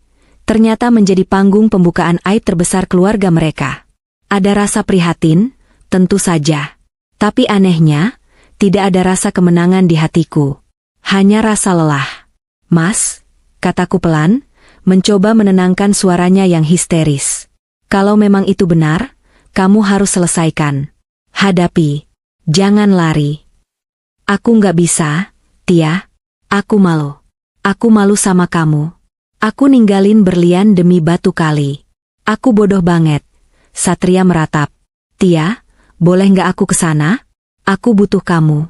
ternyata menjadi panggung pembukaan aib terbesar keluarga mereka. Ada rasa prihatin, tentu saja. Tapi anehnya, tidak ada rasa kemenangan di hatiku. Hanya rasa lelah. Mas, kataku pelan, mencoba menenangkan suaranya yang histeris. Kalau memang itu benar, kamu harus selesaikan. Hadapi. Jangan lari. Aku nggak bisa, Tia. Aku malu. Aku malu sama kamu. Aku ninggalin berlian demi batu kali. Aku bodoh banget. Satria meratap. Tia, boleh nggak aku kesana? Aku butuh kamu.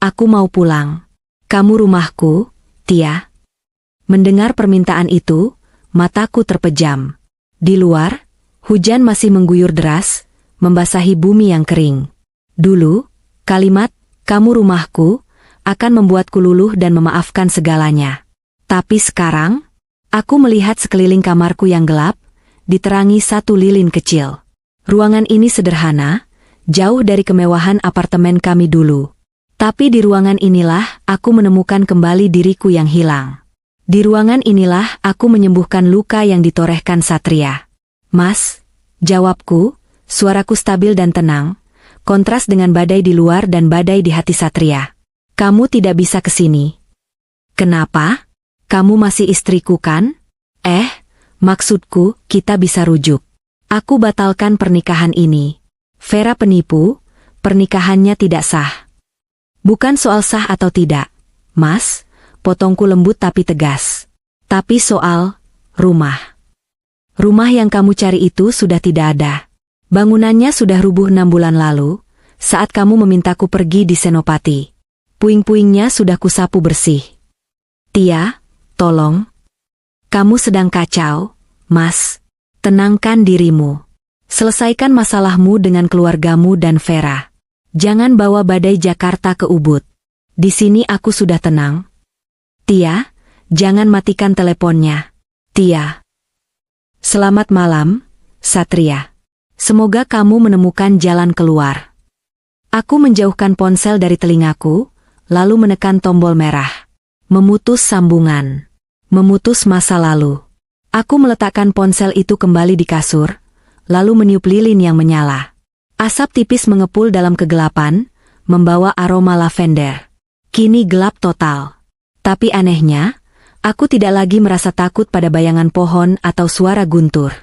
Aku mau pulang. Kamu rumahku, Tia. Mendengar permintaan itu, mataku terpejam. Di luar, hujan masih mengguyur deras, membasahi bumi yang kering. Dulu, kalimat, kamu rumahku, akan membuatku luluh dan memaafkan segalanya. Tapi sekarang, aku melihat sekeliling kamarku yang gelap, diterangi satu lilin kecil. Ruangan ini sederhana, jauh dari kemewahan apartemen kami dulu. Tapi di ruangan inilah aku menemukan kembali diriku yang hilang. Di ruangan inilah aku menyembuhkan luka yang ditorehkan Satria. Mas, jawabku, suaraku stabil dan tenang, kontras dengan badai di luar dan badai di hati Satria. Kamu tidak bisa kesini. Kenapa? Kamu masih istriku kan? Maksudku, kita bisa rujuk. Aku batalkan pernikahan ini. Vera penipu, pernikahannya tidak sah. Bukan soal sah atau tidak, Mas, potongku lembut tapi tegas. Tapi soal rumah. Rumah yang kamu cari itu sudah tidak ada. Bangunannya sudah rubuh 6 bulan lalu, saat kamu memintaku pergi di Senopati. Puing-puingnya sudah kusapu bersih. Tia, tolong. Kamu sedang kacau, Mas. Tenangkan dirimu. Selesaikan masalahmu dengan keluargamu dan Vera. Jangan bawa badai Jakarta ke Ubud. Di sini aku sudah tenang. Tia, jangan matikan teleponnya. Tia. Selamat malam, Satria. Semoga kamu menemukan jalan keluar. Aku menjauhkan ponsel dari telingaku, lalu menekan tombol merah. Memutus sambungan. Memutus masa lalu. Aku meletakkan ponsel itu kembali di kasur, lalu meniup lilin yang menyala. Asap tipis mengepul dalam kegelapan, membawa aroma lavender. Kini gelap total. Tapi anehnya, aku tidak lagi merasa takut pada bayangan pohon atau suara guntur.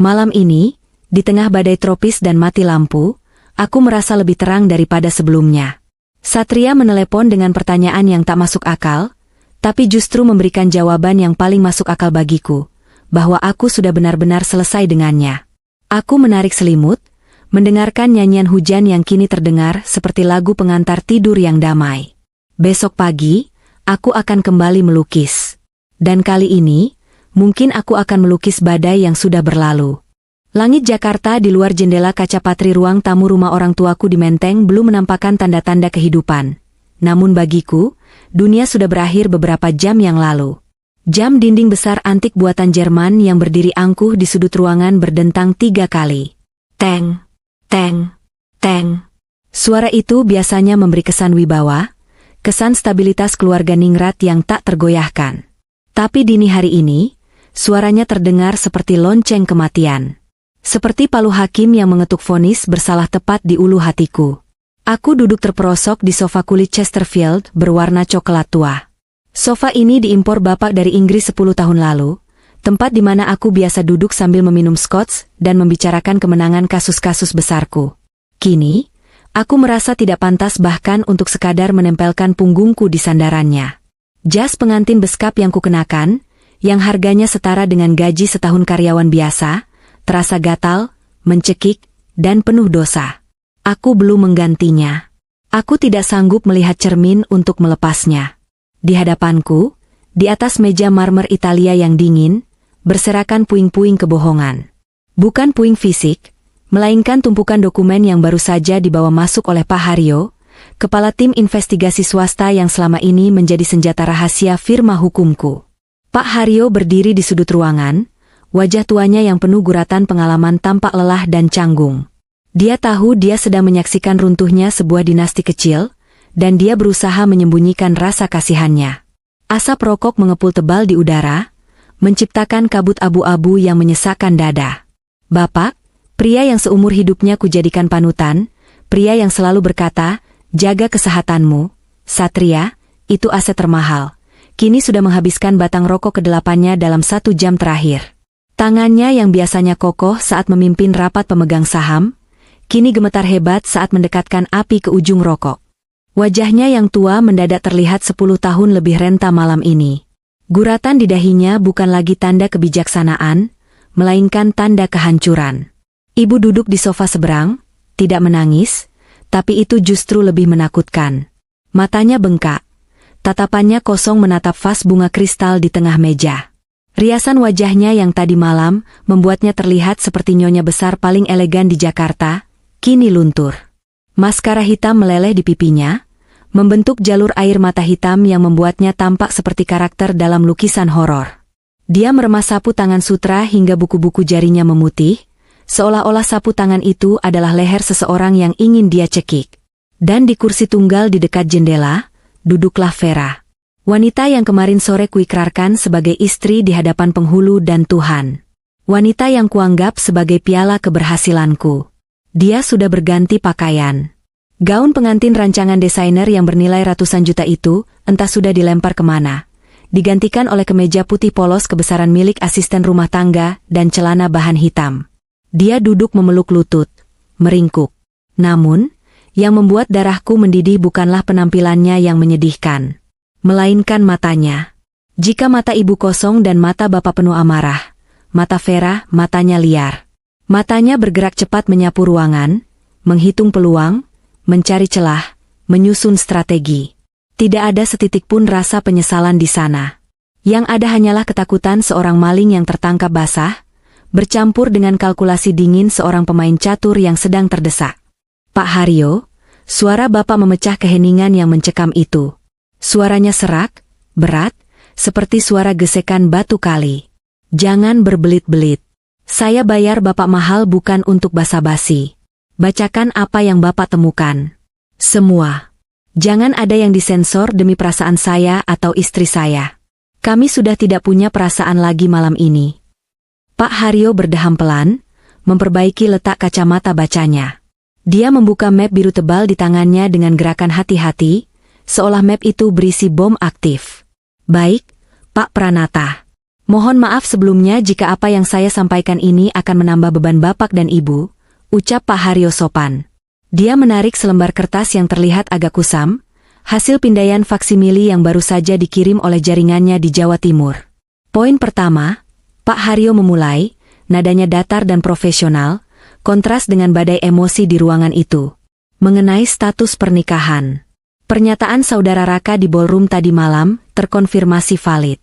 Malam ini, di tengah badai tropis dan mati lampu, aku merasa lebih terang daripada sebelumnya. Satria menelepon dengan pertanyaan yang tak masuk akal, tapi justru memberikan jawaban yang paling masuk akal bagiku, bahwa aku sudah benar-benar selesai dengannya. Aku menarik selimut, mendengarkan nyanyian hujan yang kini terdengar seperti lagu pengantar tidur yang damai. Besok pagi, aku akan kembali melukis. Dan kali ini, mungkin aku akan melukis badai yang sudah berlalu. Langit Jakarta di luar jendela kaca patri ruang tamu rumah orang tuaku di Menteng belum menampakkan tanda-tanda kehidupan. Namun bagiku, dunia sudah berakhir beberapa jam yang lalu. Jam dinding besar antik buatan Jerman yang berdiri angkuh di sudut ruangan berdentang 3 kali. Teng, teng, teng. Suara itu biasanya memberi kesan wibawa, kesan stabilitas keluarga ningrat yang tak tergoyahkan. Tapi dini hari ini, suaranya terdengar seperti lonceng kematian. Seperti palu hakim yang mengetuk vonis bersalah tepat di ulu hatiku. Aku duduk terperosok di sofa kulit Chesterfield berwarna coklat tua. Sofa ini diimpor bapak dari Inggris 10 tahun lalu, tempat di mana aku biasa duduk sambil meminum scotch dan membicarakan kemenangan kasus-kasus besarku. Kini, aku merasa tidak pantas bahkan untuk sekadar menempelkan punggungku di sandarannya. Jas pengantin beskap yang kukenakan, yang harganya setara dengan gaji setahun karyawan biasa, terasa gatal, mencekik, dan penuh dosa. Aku belum menggantinya. Aku tidak sanggup melihat cermin untuk melepasnya. Di hadapanku, di atas meja marmer Italia yang dingin, berserakan puing-puing kebohongan. Bukan puing fisik, melainkan tumpukan dokumen yang baru saja dibawa masuk oleh Pak Haryo, kepala tim investigasi swasta yang selama ini menjadi senjata rahasia firma hukumku. Pak Haryo berdiri di sudut ruangan, wajah tuanya yang penuh guratan pengalaman tampak lelah dan canggung. Dia tahu dia sedang menyaksikan runtuhnya sebuah dinasti kecil, dan dia berusaha menyembunyikan rasa kasihannya. Asap rokok mengepul tebal di udara, menciptakan kabut abu-abu yang menyesakkan dada. Bapak, pria yang seumur hidupnya kujadikan panutan, pria yang selalu berkata, jaga kesehatanmu, Satria, itu aset termahal. Kini sudah menghabiskan batang rokok ke-8-nya dalam 1 jam terakhir. Tangannya yang biasanya kokoh saat memimpin rapat pemegang saham, kini gemetar hebat saat mendekatkan api ke ujung rokok. Wajahnya yang tua mendadak terlihat 10 tahun lebih renta malam ini. Guratan di dahinya bukan lagi tanda kebijaksanaan, melainkan tanda kehancuran. Ibu duduk di sofa seberang, tidak menangis, tapi itu justru lebih menakutkan. Matanya bengkak, tatapannya kosong menatap vas bunga kristal di tengah meja. Riasan wajahnya yang tadi malam membuatnya terlihat seperti nyonya besar paling elegan di Jakarta, kini luntur. Maskara hitam meleleh di pipinya, membentuk jalur air mata hitam yang membuatnya tampak seperti karakter dalam lukisan horor. Dia meremas sapu tangan sutra hingga buku-buku jarinya memutih, seolah-olah sapu tangan itu adalah leher seseorang yang ingin dia cekik. Dan di kursi tunggal di dekat jendela, duduklah Vera. Wanita yang kemarin sore kuikrarkan sebagai istri di hadapan penghulu dan Tuhan. Wanita yang kuanggap sebagai piala keberhasilanku. Dia sudah berganti pakaian. Gaun pengantin rancangan desainer yang bernilai ratusan juta itu, entah sudah dilempar kemana. Digantikan oleh kemeja putih polos kebesaran milik asisten rumah tangga dan celana bahan hitam. Dia duduk memeluk lutut, meringkuk. Namun, yang membuat darahku mendidih bukanlah penampilannya yang menyedihkan, melainkan matanya. Jika mata ibu kosong dan mata bapak penuh amarah, mata Vera matanya liar. Matanya bergerak cepat menyapu ruangan, menghitung peluang, mencari celah, menyusun strategi. Tidak ada setitik pun rasa penyesalan di sana. Yang ada hanyalah ketakutan seorang maling yang tertangkap basah, bercampur dengan kalkulasi dingin seorang pemain catur yang sedang terdesak. Pak Haryo, suara bapak memecah keheningan yang mencekam itu. Suaranya serak, berat, seperti suara gesekan batu kali. Jangan berbelit-belit. Saya bayar bapak mahal bukan untuk basa-basi. Bacakan apa yang bapak temukan. Semua. Jangan ada yang disensor demi perasaan saya atau istri saya. Kami sudah tidak punya perasaan lagi malam ini. Pak Haryo berdeham pelan, memperbaiki letak kacamata bacanya. Dia membuka map biru tebal di tangannya dengan gerakan hati-hati, seolah map itu berisi bom aktif. Baik, Pak Pranata. Mohon maaf sebelumnya jika apa yang saya sampaikan ini akan menambah beban bapak dan ibu, ucap Pak Haryo sopan. Dia menarik selembar kertas yang terlihat agak kusam, hasil pindaian faksimili yang baru saja dikirim oleh jaringannya di Jawa Timur. Poin pertama, Pak Haryo memulai, nadanya datar dan profesional, kontras dengan badai emosi di ruangan itu. Mengenai status pernikahan. Pernyataan saudara Raka di ballroom tadi malam terkonfirmasi valid.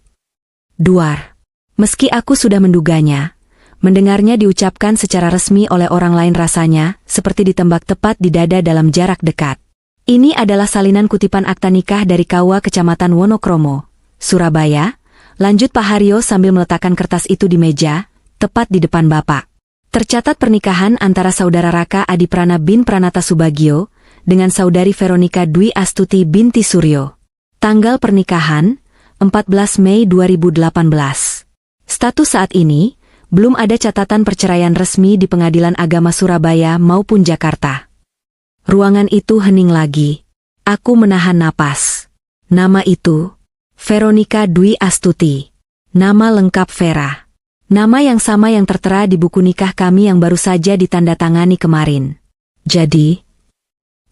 Duar. Meski aku sudah menduganya, mendengarnya diucapkan secara resmi oleh orang lain rasanya seperti ditembak tepat di dada dalam jarak dekat. Ini adalah salinan kutipan akta nikah dari Kawa Kecamatan Wonokromo, Surabaya, lanjut Pak Haryo sambil meletakkan kertas itu di meja, tepat di depan Bapak. Tercatat pernikahan antara saudara Raka Adiprana bin Pranata Subagio dengan saudari Veronica Dwi Astuti binti Suryo. Tanggal pernikahan, 14 Mei 2018. Status saat ini, belum ada catatan perceraian resmi di Pengadilan Agama Surabaya maupun Jakarta. Ruangan itu hening lagi. Aku menahan napas. Nama itu, Veronica Dwi Astuti. Nama lengkap Vera. Nama yang sama yang tertera di buku nikah kami yang baru saja ditandatangani kemarin. Jadi,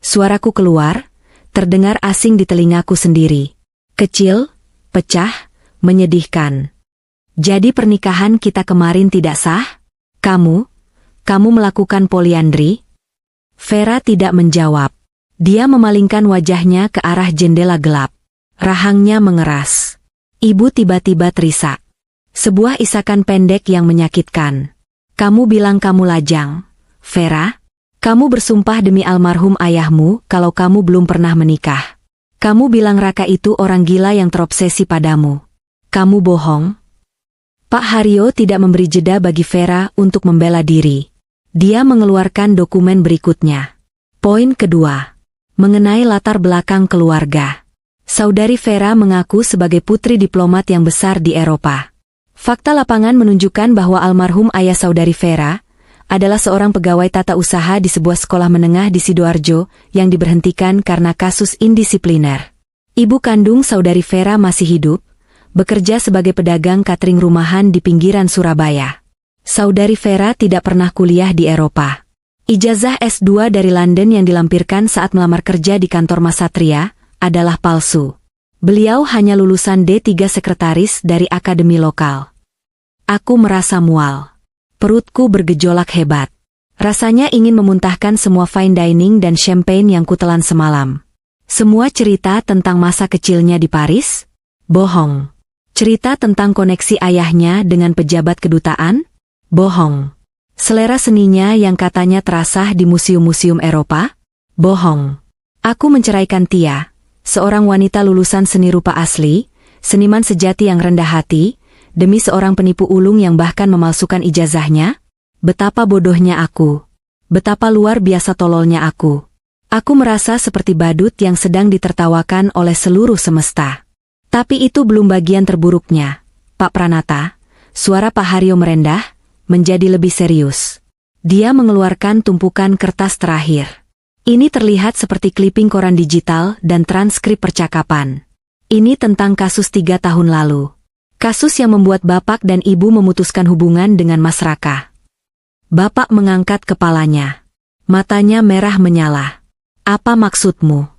suaraku keluar, terdengar asing di telingaku sendiri. Kecil, pecah, menyedihkan. Jadi pernikahan kita kemarin tidak sah? Kamu melakukan poliandri? Vera tidak menjawab. Dia memalingkan wajahnya ke arah jendela gelap. Rahangnya mengeras. Ibu tiba-tiba terisak. Sebuah isakan pendek yang menyakitkan. Kamu bilang kamu lajang, Vera? Kamu bersumpah demi almarhum ayahmu kalau kamu belum pernah menikah. Kamu bilang Raka itu orang gila yang terobsesi padamu. Kamu bohong. Pak Haryo tidak memberi jeda bagi Vera untuk membela diri. Dia mengeluarkan dokumen berikutnya. Poin kedua. Mengenai latar belakang keluarga. Saudari Vera mengaku sebagai putri diplomat yang besar di Eropa. Fakta lapangan menunjukkan bahwa almarhum ayah saudari Vera adalah seorang pegawai tata usaha di sebuah sekolah menengah di Sidoarjo yang diberhentikan karena kasus indisipliner. Ibu kandung saudari Vera masih hidup, bekerja sebagai pedagang catering rumahan di pinggiran Surabaya. Saudari Vera tidak pernah kuliah di Eropa. Ijazah S2 dari London yang dilampirkan saat melamar kerja di kantor Mas Satria adalah palsu. Beliau hanya lulusan D3 sekretaris dari akademi lokal. Aku merasa mual. Perutku bergejolak hebat. Rasanya ingin memuntahkan semua fine dining dan champagne yang kutelan semalam. Semua cerita tentang masa kecilnya di Paris? Bohong. Cerita tentang koneksi ayahnya dengan pejabat kedutaan? Bohong. Selera seninya yang katanya terasah di museum-museum Eropa? Bohong. Aku menceraikan Tia, seorang wanita lulusan seni rupa asli, seniman sejati yang rendah hati, demi seorang penipu ulung yang bahkan memalsukan ijazahnya? Betapa bodohnya aku. Betapa luar biasa tololnya aku. Aku merasa seperti badut yang sedang ditertawakan oleh seluruh semesta. Tapi itu belum bagian terburuknya. Pak Pranata, suara Pak Haryo merendah, menjadi lebih serius. Dia mengeluarkan tumpukan kertas terakhir. Ini terlihat seperti clipping koran digital dan transkrip percakapan. Ini tentang kasus 3 tahun lalu. Kasus yang membuat Bapak dan Ibu memutuskan hubungan dengan Mas Raka. Bapak mengangkat kepalanya. Matanya merah menyala. Apa maksudmu?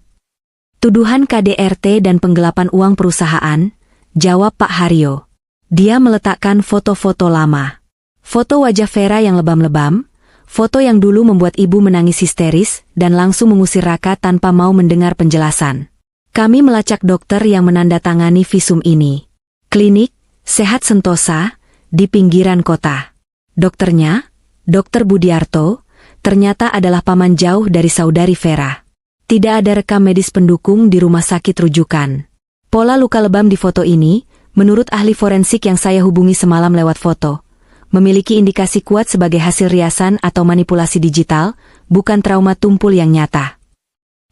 Tuduhan KDRT dan penggelapan uang perusahaan, jawab Pak Haryo. Dia meletakkan foto-foto lama. Foto wajah Vera yang lebam-lebam, foto yang dulu membuat Ibu menangis histeris dan langsung mengusir Raka tanpa mau mendengar penjelasan. Kami melacak dokter yang menandatangani visum ini. Klinik Sehat Sentosa, di pinggiran kota. Dokternya, Dr. Budiarto, ternyata adalah paman jauh dari saudari Vera. Tidak ada rekam medis pendukung di rumah sakit rujukan. Pola luka lebam di foto ini, menurut ahli forensik yang saya hubungi semalam lewat foto, memiliki indikasi kuat sebagai hasil riasan atau manipulasi digital, bukan trauma tumpul yang nyata.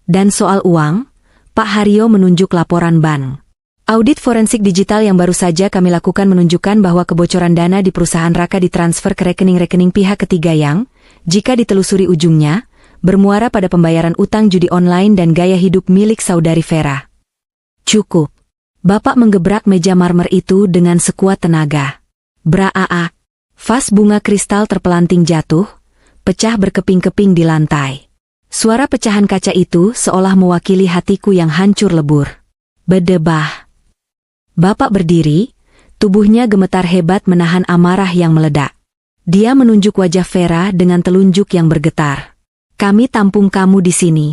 Dan soal uang, Pak Haryo menunjuk laporan bank. Audit forensik digital yang baru saja kami lakukan menunjukkan bahwa kebocoran dana di perusahaan Raka ditransfer ke rekening-rekening pihak ketiga yang, jika ditelusuri ujungnya, bermuara pada pembayaran utang judi online dan gaya hidup milik saudari Vera. Cukup. Bapak menggebrak meja marmer itu dengan sekuat tenaga. Braa. Vas bunga kristal terpelanting jatuh, pecah berkeping-keping di lantai. Suara pecahan kaca itu seolah mewakili hatiku yang hancur lebur. Bedebah. Bapak berdiri, tubuhnya gemetar hebat menahan amarah yang meledak. Dia menunjuk wajah Vera dengan telunjuk yang bergetar. Kami tampung kamu di sini.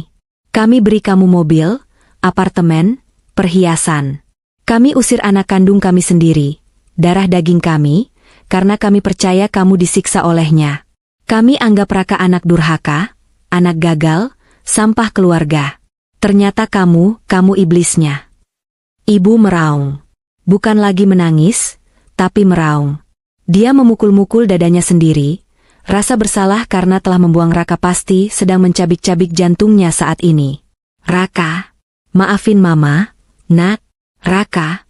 Kami beri kamu mobil, apartemen, perhiasan. Kami usir anak kandung kami sendiri, darah daging kami, karena kami percaya kamu disiksa olehnya. Kami anggap Raka anak durhaka, anak gagal, sampah keluarga. Ternyata kamu iblisnya. Ibu meraung. Bukan lagi menangis, tapi meraung. Dia memukul-mukul dadanya sendiri, rasa bersalah karena telah membuang Raka pasti sedang mencabik-cabik jantungnya saat ini. Raka, maafin Mama, Nak, Raka.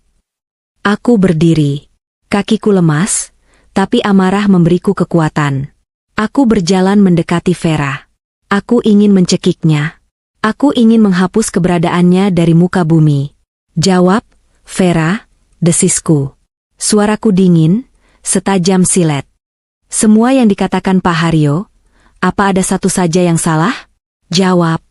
Aku berdiri. Kakiku lemas, tapi amarah memberiku kekuatan. Aku berjalan mendekati Vera. Aku ingin mencekiknya. Aku ingin menghapus keberadaannya dari muka bumi. Jawab, Vera, desisku. Suaraku dingin, setajam silet. Semua yang dikatakan Pak Haryo, apa ada satu saja yang salah? Jawab.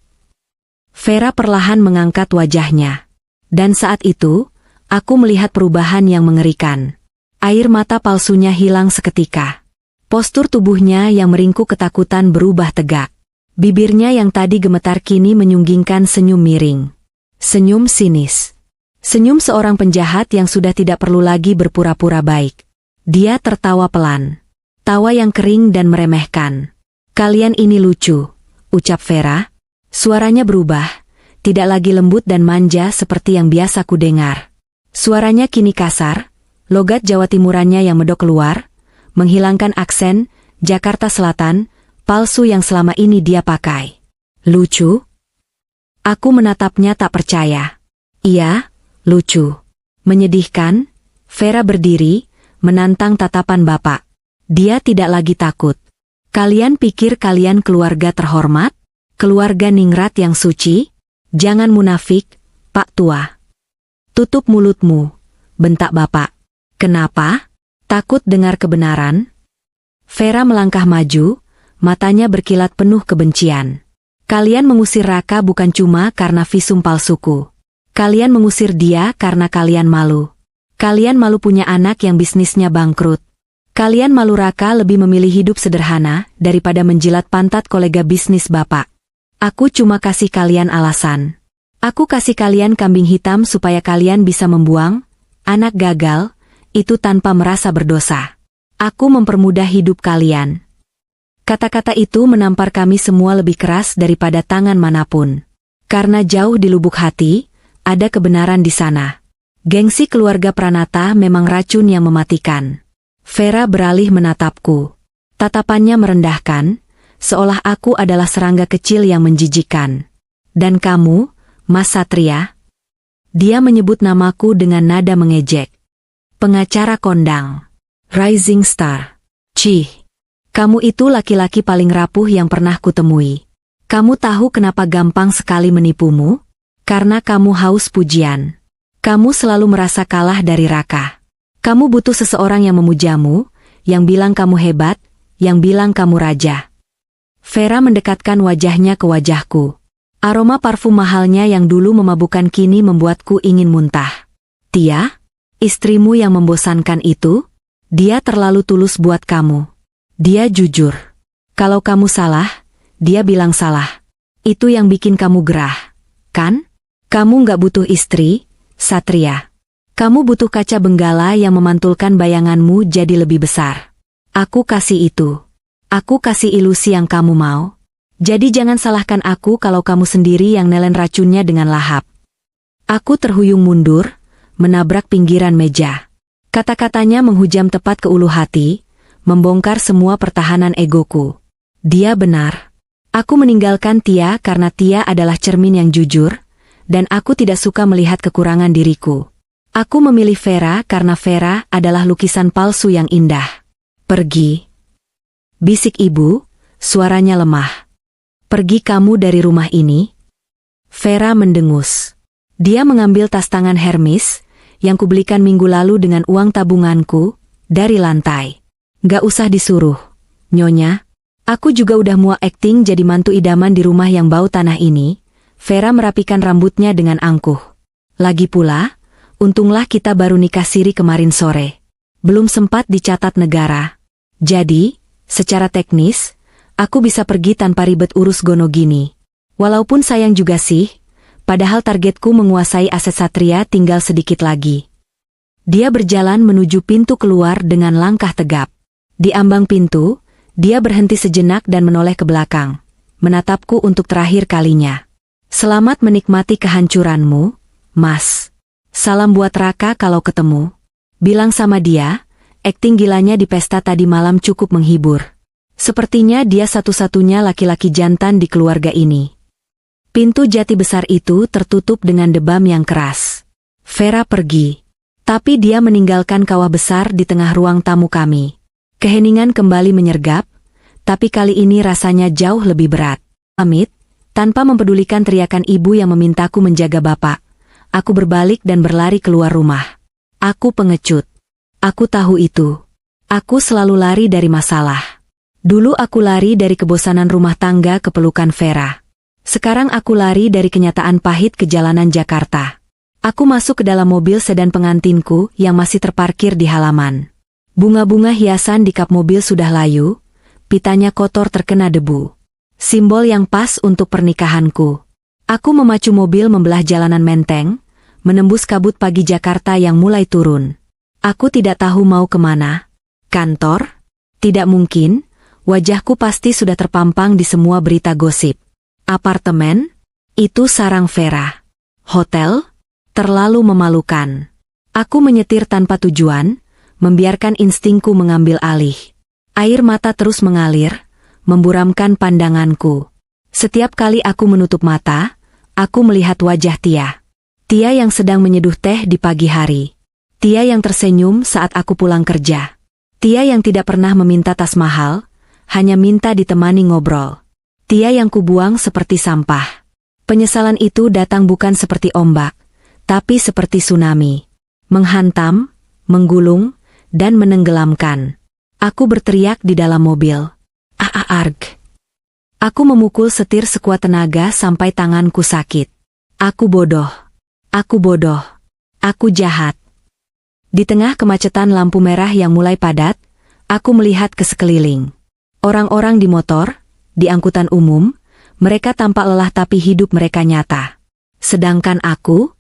Vera perlahan mengangkat wajahnya. Dan saat itu, aku melihat perubahan yang mengerikan. Air mata palsunya hilang seketika. Postur tubuhnya yang meringkuk ketakutan berubah tegak. Bibirnya yang tadi gemetar kini menyunggingkan senyum miring. Senyum sinis. Senyum seorang penjahat yang sudah tidak perlu lagi berpura-pura baik. Dia tertawa pelan. Tawa yang kering dan meremehkan. Kalian ini lucu, ucap Vera. Suaranya berubah, tidak lagi lembut dan manja seperti yang biasa ku dengar. Suaranya kini kasar, logat Jawa Timurannya yang medok keluar, menghilangkan aksen Jakarta Selatan, palsu yang selama ini dia pakai. Lucu? Aku menatapnya tak percaya. Iya, lucu. Menyedihkan, Vera berdiri, menantang tatapan bapak. Dia tidak lagi takut. Kalian pikir kalian keluarga terhormat? Keluarga ningrat yang suci? Jangan munafik, Pak Tua. Tutup mulutmu, bentak bapak. Kenapa? Takut dengar kebenaran? Vera melangkah maju, matanya berkilat penuh kebencian. Kalian mengusir Raka bukan cuma karena visum palsuku. Kalian mengusir dia karena kalian malu. Kalian malu punya anak yang bisnisnya bangkrut. Kalian malu Raka lebih memilih hidup sederhana daripada menjilat pantat kolega bisnis bapak. Aku cuma kasih kalian alasan. Aku kasih kalian kambing hitam supaya kalian bisa membuang anak gagal itu tanpa merasa berdosa. Aku mempermudah hidup kalian. Kata-kata itu menampar kami semua lebih keras daripada tangan manapun. Karena jauh di lubuk hati, ada kebenaran di sana. Gengsi keluarga Pranata memang racun yang mematikan. Vera beralih menatapku. Tatapannya merendahkan, seolah aku adalah serangga kecil yang menjijikkan. Dan kamu, Mas Satria? Dia menyebut namaku dengan nada mengejek. Pengacara kondang. Rising Star. Cih. Kamu itu laki-laki paling rapuh yang pernah kutemui. Kamu tahu kenapa gampang sekali menipumu? Karena kamu haus pujian. Kamu selalu merasa kalah dari Raka. Kamu butuh seseorang yang memujamu, yang bilang kamu hebat, yang bilang kamu raja. Vera mendekatkan wajahnya ke wajahku. Aroma parfum mahalnya yang dulu memabukkan kini membuatku ingin muntah. Tia? Istrimu yang membosankan itu? Dia terlalu tulus buat kamu. Dia jujur. Kalau kamu salah, dia bilang salah. Itu yang bikin kamu gerah, kan? Kamu nggak butuh istri, Satria. Kamu butuh kaca benggala yang memantulkan bayanganmu jadi lebih besar. Aku kasih itu. Aku kasih ilusi yang kamu mau. Jadi jangan salahkan aku kalau kamu sendiri yang nelen racunnya dengan lahap. Aku terhuyung mundur, menabrak pinggiran meja. Kata-katanya menghujam tepat ke ulu hati, membongkar semua pertahanan egoku. Dia benar. Aku meninggalkan Tia karena Tia adalah cermin yang jujur, dan aku tidak suka melihat kekurangan diriku. Aku memilih Vera karena Vera adalah lukisan palsu yang indah. Pergi. Bisik ibu, suaranya lemah. Pergi kamu dari rumah ini. Vera mendengus. Dia mengambil tas tangan Hermes, yang kubelikan minggu lalu dengan uang tabunganku, dari lantai. Gak usah disuruh, Nyonya. Aku juga udah muak akting jadi mantu idaman di rumah yang bau tanah ini. Vera merapikan rambutnya dengan angkuh. Lagi pula, untunglah kita baru nikah siri kemarin sore. Belum sempat dicatat negara. Jadi, Secara teknis, aku bisa pergi tanpa ribet urus Gono gini. Walaupun sayang juga sih, padahal targetku menguasai aset Satria tinggal sedikit lagi. Dia berjalan menuju pintu keluar dengan langkah tegap. Di ambang pintu, dia berhenti sejenak dan menoleh ke belakang, menatapku untuk terakhir kalinya. Selamat menikmati kehancuranmu, Mas. Salam buat Raka kalau ketemu. Bilang sama dia, akting gilanya di pesta tadi malam cukup menghibur. Sepertinya dia satu-satunya laki-laki jantan di keluarga ini. Pintu jati besar itu tertutup dengan debam yang keras. Vera pergi. Tapi dia meninggalkan kawah besar di tengah ruang tamu kami. Keheningan kembali menyergap, tapi kali ini rasanya jauh lebih berat. Amit, tanpa mempedulikan teriakan ibu yang memintaku menjaga bapak, aku berbalik dan berlari keluar rumah. Aku pengecut. Aku tahu itu. Aku selalu lari dari masalah. Dulu aku lari dari kebosanan rumah tangga ke pelukan Vera. Sekarang aku lari dari kenyataan pahit ke jalanan Jakarta. Aku masuk ke dalam mobil sedan pengantinku yang masih terparkir di halaman. Bunga-bunga hiasan di kap mobil sudah layu, pitanya kotor terkena debu. Simbol yang pas untuk pernikahanku. Aku memacu mobil membelah jalanan menteng, menembus kabut pagi Jakarta yang mulai turun. Aku tidak tahu mau kemana. Kantor? Tidak mungkin, wajahku pasti sudah terpampang di semua berita gosip. Apartemen? Itu sarang Vera. Hotel? Terlalu memalukan. Aku menyetir tanpa tujuan, membiarkan instingku mengambil alih. Air mata terus mengalir, memburamkan pandanganku. Setiap kali aku menutup mata, aku melihat wajah Tia. Tia yang sedang menyeduh teh di pagi hari. Tia yang tersenyum saat aku pulang kerja. Tia yang tidak pernah meminta tas mahal, hanya minta ditemani ngobrol. Tia yang kubuang seperti sampah. Penyesalan itu datang bukan seperti ombak, tapi seperti tsunami. Menghantam, menggulung, dan menenggelamkan. Aku berteriak di dalam mobil. Arg. Aku memukul setir sekuat tenaga sampai tanganku sakit. Aku bodoh. Aku bodoh. Aku jahat. Di tengah kemacetan lampu merah yang mulai padat, aku melihat ke sekeliling. Orang-orang di motor, di angkutan umum, mereka tampak lelah tapi hidup mereka nyata. Sedangkan aku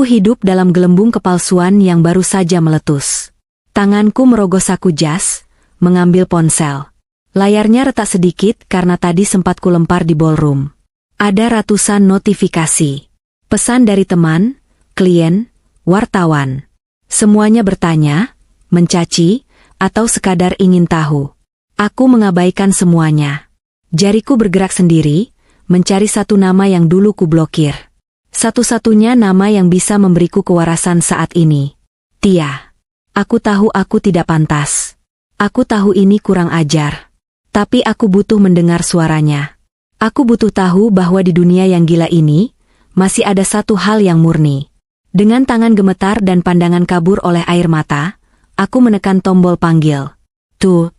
hidup dalam gelembung kepalsuan yang baru saja meletus. Tanganku merogoh saku jas, mengambil ponsel. Layarnya retak sedikit karena tadi sempat kulempar di ballroom. Ada ratusan notifikasi. Pesan dari teman, klien, wartawan. Semuanya bertanya, mencaci, atau sekadar ingin tahu. Aku mengabaikan semuanya. Jariku bergerak sendiri, mencari satu nama yang dulu kublokir. Satu-satunya nama yang bisa memberiku kewarasan saat ini. Tia. Aku tahu aku tidak pantas. Aku tahu ini kurang ajar. Tapi aku butuh mendengar suaranya. Aku butuh tahu bahwa di dunia yang gila ini, masih ada satu hal yang murni. Dengan tangan gemetar dan pandangan kabur oleh air mata, aku menekan tombol panggil. Tuh.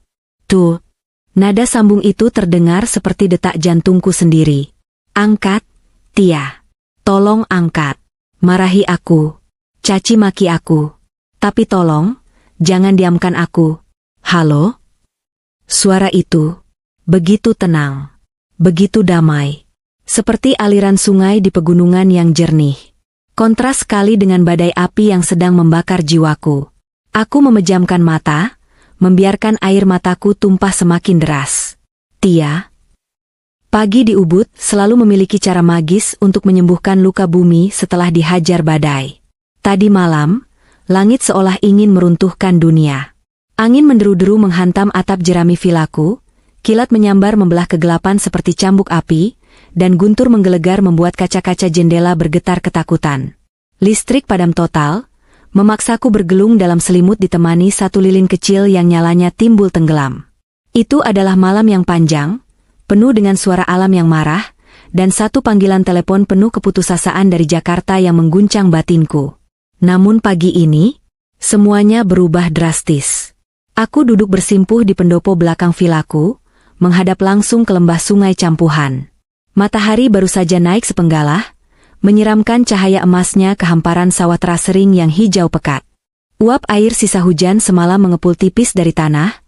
Nada sambung itu terdengar seperti detak jantungku sendiri. Angkat, Tia. Tolong angkat. Marahi aku. Caci maki aku. Tapi tolong, jangan diamkan aku. Halo? Suara itu, begitu tenang. Begitu damai. Seperti aliran sungai di pegunungan yang jernih. Kontras sekali dengan badai api yang sedang membakar jiwaku. Aku memejamkan mata, membiarkan air mataku tumpah semakin deras. Tia. Pagi di Ubud selalu memiliki cara magis untuk menyembuhkan luka bumi setelah dihajar badai. Tadi malam, langit seolah ingin meruntuhkan dunia. Angin menderu-deru menghantam atap jerami vilaku, kilat menyambar membelah kegelapan seperti cambuk api, dan guntur menggelegar membuat kaca-kaca jendela bergetar ketakutan. Listrik padam total, memaksaku bergelung dalam selimut ditemani satu lilin kecil yang nyalanya timbul tenggelam. Itu adalah malam yang panjang, penuh dengan suara alam yang marah, dan satu panggilan telepon penuh keputusasaan dari Jakarta yang mengguncang batinku. Namun pagi ini, semuanya berubah drastis. Aku duduk bersimpuh di pendopo belakang vilaku, menghadap langsung ke lembah sungai Campuhan. Matahari baru saja naik sepenggalah, menyiramkan cahaya emasnya ke hamparan sawah terasering yang hijau pekat. Uap air sisa hujan semalam mengepul tipis dari tanah,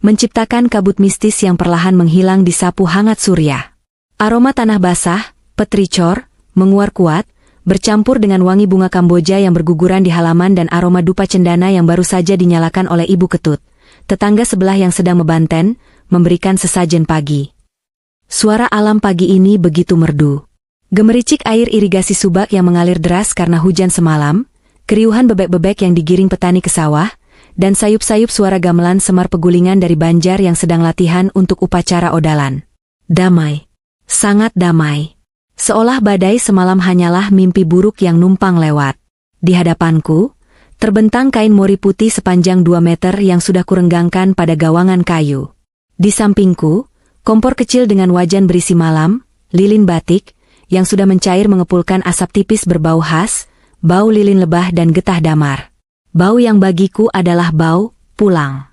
menciptakan kabut mistis yang perlahan menghilang di sapu hangat surya. Aroma tanah basah, petricor, menguar kuat, bercampur dengan wangi bunga Kamboja yang berguguran di halaman dan aroma dupa cendana yang baru saja dinyalakan oleh Ibu Ketut, tetangga sebelah yang sedang mebanten, memberikan sesajen pagi. Suara alam pagi ini begitu merdu. Gemericik air irigasi Subak yang mengalir deras karena hujan semalam, keriuhan bebek-bebek yang digiring petani ke sawah, dan sayup-sayup suara gamelan Semar Pegulingan dari Banjar yang sedang latihan untuk upacara odalan. Damai. Sangat damai. Seolah badai semalam hanyalah mimpi buruk yang numpang lewat. Di hadapanku, terbentang kain mori putih sepanjang 2 meter yang sudah kurenggangkan pada gawangan kayu. Di sampingku, kompor kecil dengan wajan berisi malam, lilin batik, yang sudah mencair mengepulkan asap tipis berbau khas, bau lilin lebah dan getah damar. Bau yang bagiku adalah bau pulang.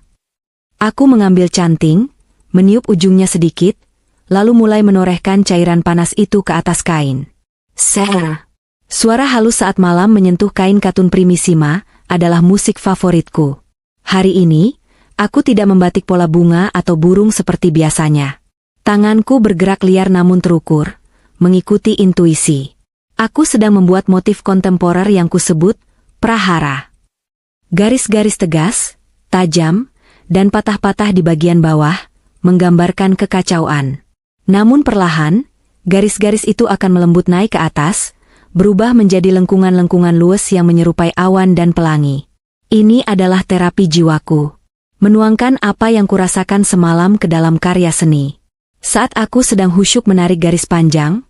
Aku mengambil canting, meniup ujungnya sedikit, lalu mulai menorehkan cairan panas itu ke atas kain. Ser. Suara halus saat malam menyentuh kain katun primisima adalah musik favoritku. Hari ini, aku tidak membatik pola bunga atau burung seperti biasanya. Tanganku bergerak liar namun terukur, mengikuti intuisi. Aku sedang membuat motif kontemporer yang kusebut prahara. Garis-garis tegas, tajam, dan patah-patah di bagian bawah, menggambarkan kekacauan. Namun perlahan, garis-garis itu akan melembut naik ke atas, berubah menjadi lengkungan-lengkungan luwes yang menyerupai awan dan pelangi. Ini adalah terapi jiwaku. Menuangkan apa yang kurasakan semalam ke dalam karya seni. Saat aku sedang khusyuk menarik garis panjang,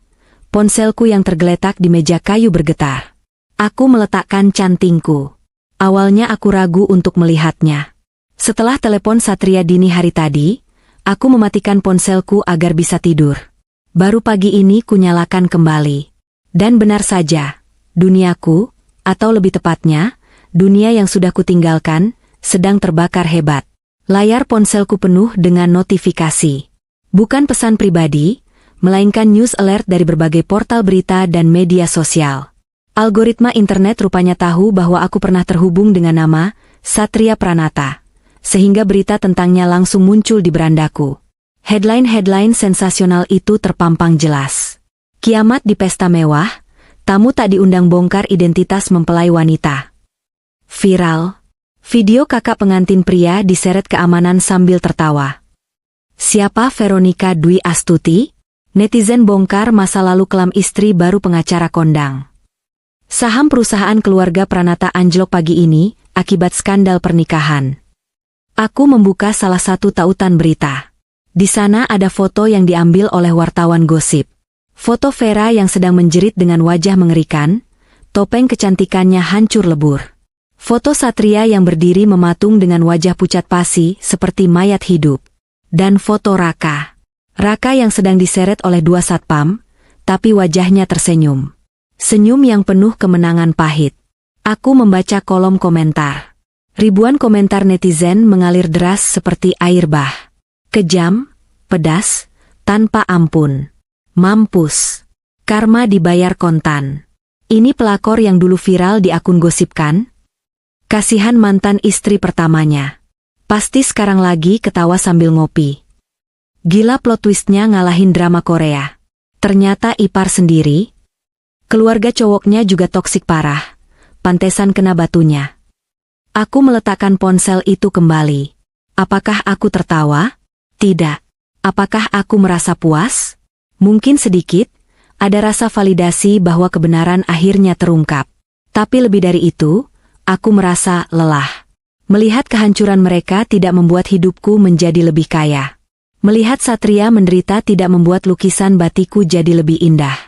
ponselku yang tergeletak di meja kayu bergetar. Aku meletakkan cantingku. Awalnya aku ragu untuk melihatnya. Setelah telepon Satria dini hari tadi, aku mematikan ponselku agar bisa tidur. Baru pagi ini kunyalakan kembali. Dan benar saja, duniaku, atau lebih tepatnya, dunia yang sudah kutinggalkan, sedang terbakar hebat. Layar ponselku penuh dengan notifikasi. Bukan pesan pribadi, melainkan news alert dari berbagai portal berita dan media sosial. Algoritma internet rupanya tahu bahwa aku pernah terhubung dengan nama Satria Pranata, sehingga berita tentangnya langsung muncul di berandaku. Headline-headline sensasional itu terpampang jelas. Kiamat di pesta mewah, tamu tak diundang bongkar identitas mempelai wanita. Viral. Video kakak pengantin pria diseret keamanan sambil tertawa. Siapa Veronica Dwi Astuti? Netizen bongkar masa lalu kelam istri baru pengacara kondang. Saham perusahaan keluarga Pranata anjlok pagi ini akibat skandal pernikahan. Aku membuka salah satu tautan berita. Di sana ada foto yang diambil oleh wartawan gosip. Foto Vera yang sedang menjerit dengan wajah mengerikan, topeng kecantikannya hancur lebur. Foto Satria yang berdiri mematung dengan wajah pucat pasi seperti mayat hidup. Dan foto Raka. Raka yang sedang diseret oleh 2 satpam, tapi wajahnya tersenyum. Senyum yang penuh kemenangan pahit. Aku membaca kolom komentar. Ribuan komentar netizen mengalir deras seperti air bah. Kejam, pedas, tanpa ampun. Mampus. Karma dibayar kontan. Ini pelakor yang dulu viral di akun gosip kan? Kasihan mantan istri pertamanya. Pasti sekarang lagi ketawa sambil ngopi. Gila plot twistnya ngalahin drama Korea. Ternyata ipar sendiri. Keluarga cowoknya juga toksik parah. Pantesan kena batunya. Aku meletakkan ponsel itu kembali. Apakah aku tertawa? Tidak. Apakah aku merasa puas? Mungkin sedikit. Ada rasa validasi bahwa kebenaran akhirnya terungkap. Tapi lebih dari itu, aku merasa lelah. Melihat kehancuran mereka tidak membuat hidupku menjadi lebih kaya. Melihat Satria menderita tidak membuat lukisan batikku jadi lebih indah.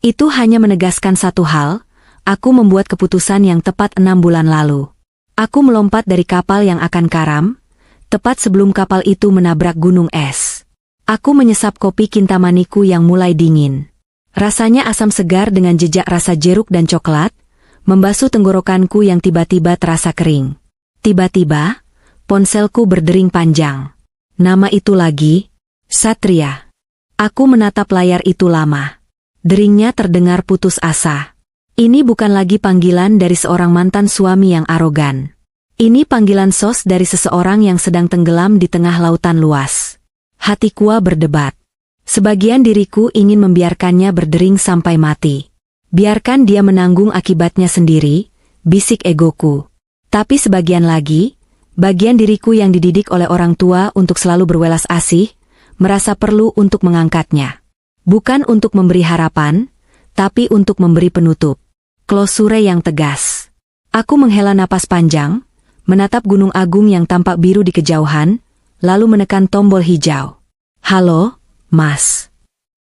Itu hanya menegaskan satu hal, aku membuat keputusan yang tepat 6 bulan lalu. Aku melompat dari kapal yang akan karam, tepat sebelum kapal itu menabrak gunung es. Aku menyesap kopi kintamaniku yang mulai dingin. Rasanya asam segar dengan jejak rasa jeruk dan coklat, membasuh tenggorokanku yang tiba-tiba terasa kering. Tiba-tiba, ponselku berdering panjang. Nama itu lagi, Satria. Aku menatap layar itu lama. Deringnya terdengar putus asa. Ini bukan lagi panggilan dari seorang mantan suami yang arogan. Ini panggilan SOS dari seseorang yang sedang tenggelam di tengah lautan luas. Hatiku berdebat. Sebagian diriku ingin membiarkannya berdering sampai mati. Biarkan dia menanggung akibatnya sendiri, bisik egoku. Tapi sebagian lagi, bagian diriku yang dididik oleh orang tua untuk selalu berwelas asih, merasa perlu untuk mengangkatnya. Bukan untuk memberi harapan, tapi untuk memberi penutup. Klosure yang tegas. Aku menghela napas panjang, menatap gunung agung yang tampak biru di kejauhan, lalu menekan tombol hijau. Halo, Mas.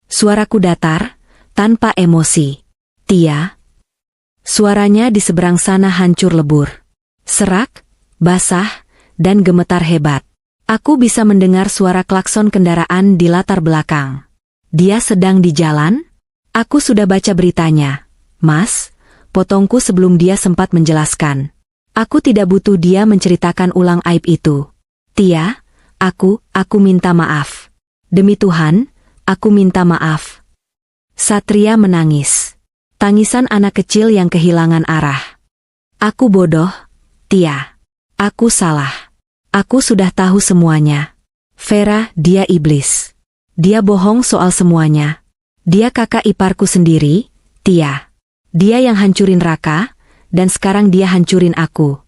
Suaraku datar, tanpa emosi. Tia. Suaranya di seberang sana hancur lebur. Serak, basah, dan gemetar hebat. Aku bisa mendengar suara klakson kendaraan di latar belakang. Dia sedang di jalan? Aku sudah baca beritanya. Mas, potongku sebelum dia sempat menjelaskan. Aku tidak butuh dia menceritakan ulang aib itu. Tia, aku minta maaf. Demi Tuhan, aku minta maaf. Satria menangis. Tangisan anak kecil yang kehilangan arah. Aku bodoh, Tia. Aku salah. Aku sudah tahu semuanya. Vera, dia iblis. Dia bohong soal semuanya. Dia kakak iparku sendiri, Tia. Dia yang hancurin Raka, dan sekarang dia hancurin aku.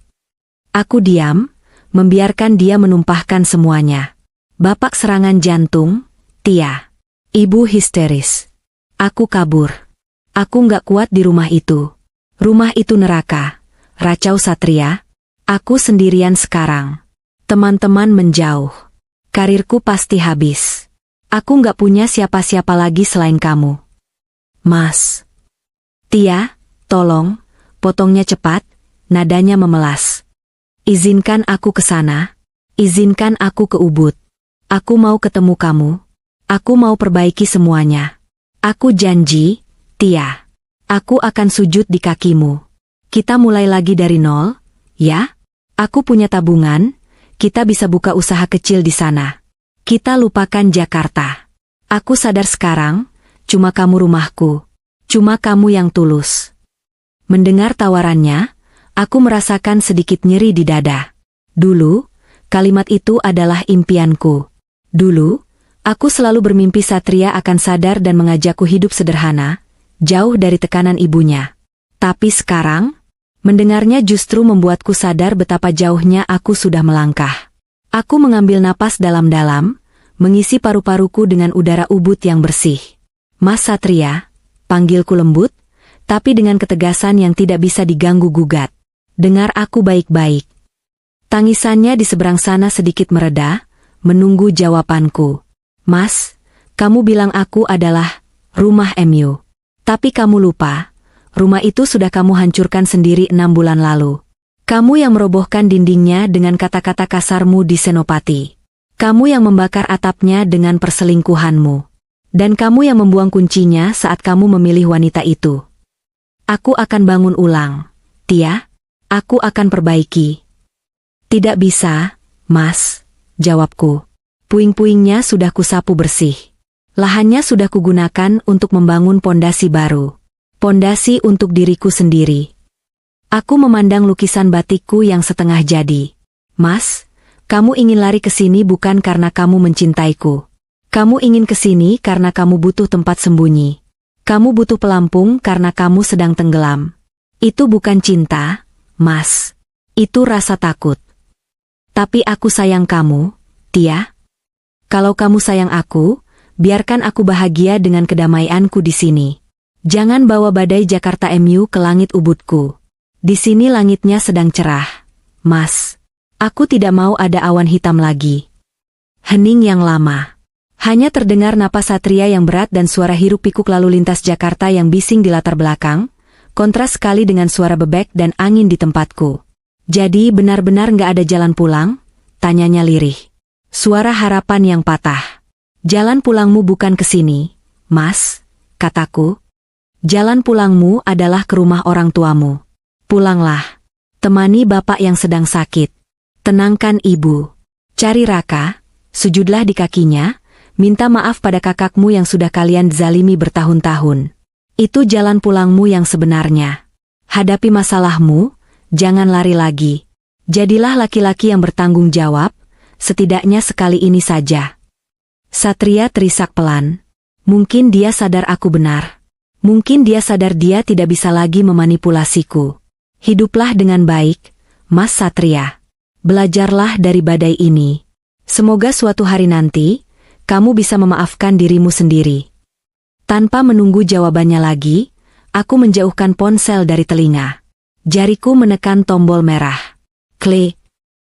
Aku diam, membiarkan dia menumpahkan semuanya. Bapak serangan jantung, Tia. Ibu histeris. Aku kabur. Aku nggak kuat di rumah itu. Rumah itu neraka. Racau Satria. Aku sendirian sekarang. Teman-teman menjauh. Karirku pasti habis. Aku nggak punya siapa-siapa lagi selain kamu. Mas. Tia, tolong, potongnya cepat, nadanya memelas. Izinkan aku ke sana. Izinkan aku ke Ubud. Aku mau ketemu kamu. Aku mau perbaiki semuanya. Aku janji, Tia. Aku akan sujud di kakimu. Kita mulai lagi dari nol, ya? Aku punya tabungan, kita bisa buka usaha kecil di sana. Kita lupakan Jakarta. Aku sadar sekarang, cuma kamu rumahku. Cuma kamu yang tulus. Mendengar tawarannya, aku merasakan sedikit nyeri di dada. Dulu, kalimat itu adalah impianku. Dulu, aku selalu bermimpi Satria akan sadar dan mengajakku hidup sederhana, jauh dari tekanan ibunya. Tapi sekarang, mendengarnya justru membuatku sadar betapa jauhnya aku sudah melangkah. Aku mengambil napas dalam-dalam, mengisi paru-paruku dengan udara Ubud yang bersih. Mas Satria, panggilku lembut, tapi dengan ketegasan yang tidak bisa diganggu-gugat. Dengar aku baik-baik. Tangisannya di seberang sana sedikit mereda, menunggu jawabanku. Mas, kamu bilang aku adalah rumah MU. Tapi kamu lupa, rumah itu sudah kamu hancurkan sendiri 6 bulan lalu. Kamu yang merobohkan dindingnya dengan kata-kata kasarmu di Senopati. Kamu yang membakar atapnya dengan perselingkuhanmu. Dan kamu yang membuang kuncinya saat kamu memilih wanita itu. Aku akan bangun ulang, Tia. Aku akan perbaiki. Tidak bisa, Mas, jawabku. Puing-puingnya sudah kusapu bersih. Lahannya sudah kugunakan untuk membangun pondasi baru. Pondasi untuk diriku sendiri. Aku memandang lukisan batikku yang setengah jadi. Mas, kamu ingin lari ke sini bukan karena kamu mencintaiku. Kamu ingin ke sini karena kamu butuh tempat sembunyi. Kamu butuh pelampung karena kamu sedang tenggelam. Itu bukan cinta, Mas. Itu rasa takut. Tapi aku sayang kamu, Tia. Kalau kamu sayang aku, biarkan aku bahagia dengan kedamaianku di sini. Jangan bawa badai Jakarta MU ke langit Ubudku. Di sini langitnya sedang cerah. Mas, aku tidak mau ada awan hitam lagi. Hening yang lama. Hanya terdengar napas Satria yang berat dan suara hiruk pikuk lalu lintas Jakarta yang bising di latar belakang, kontras sekali dengan suara bebek dan angin di tempatku. Jadi benar-benar nggak ada jalan pulang? Tanyanya lirih. Suara harapan yang patah. Jalan pulangmu bukan ke sini, Mas, kataku. Jalan pulangmu adalah ke rumah orang tuamu. Pulanglah. Temani bapak yang sedang sakit. Tenangkan ibu. Cari Raka, sujudlah di kakinya. Minta maaf pada kakakmu yang sudah kalian zalimi bertahun-tahun. Itu jalan pulangmu yang sebenarnya. Hadapi masalahmu, jangan lari lagi. Jadilah laki-laki yang bertanggung jawab, setidaknya sekali ini saja. Satria terisak pelan. Mungkin dia sadar aku benar. Mungkin dia sadar dia tidak bisa lagi memanipulasiku. Hiduplah dengan baik, Mas Satria. Belajarlah dari badai ini. Semoga suatu hari nanti, kamu bisa memaafkan dirimu sendiri. Tanpa menunggu jawabannya lagi, aku menjauhkan ponsel dari telinga. Jariku menekan tombol merah. Klik.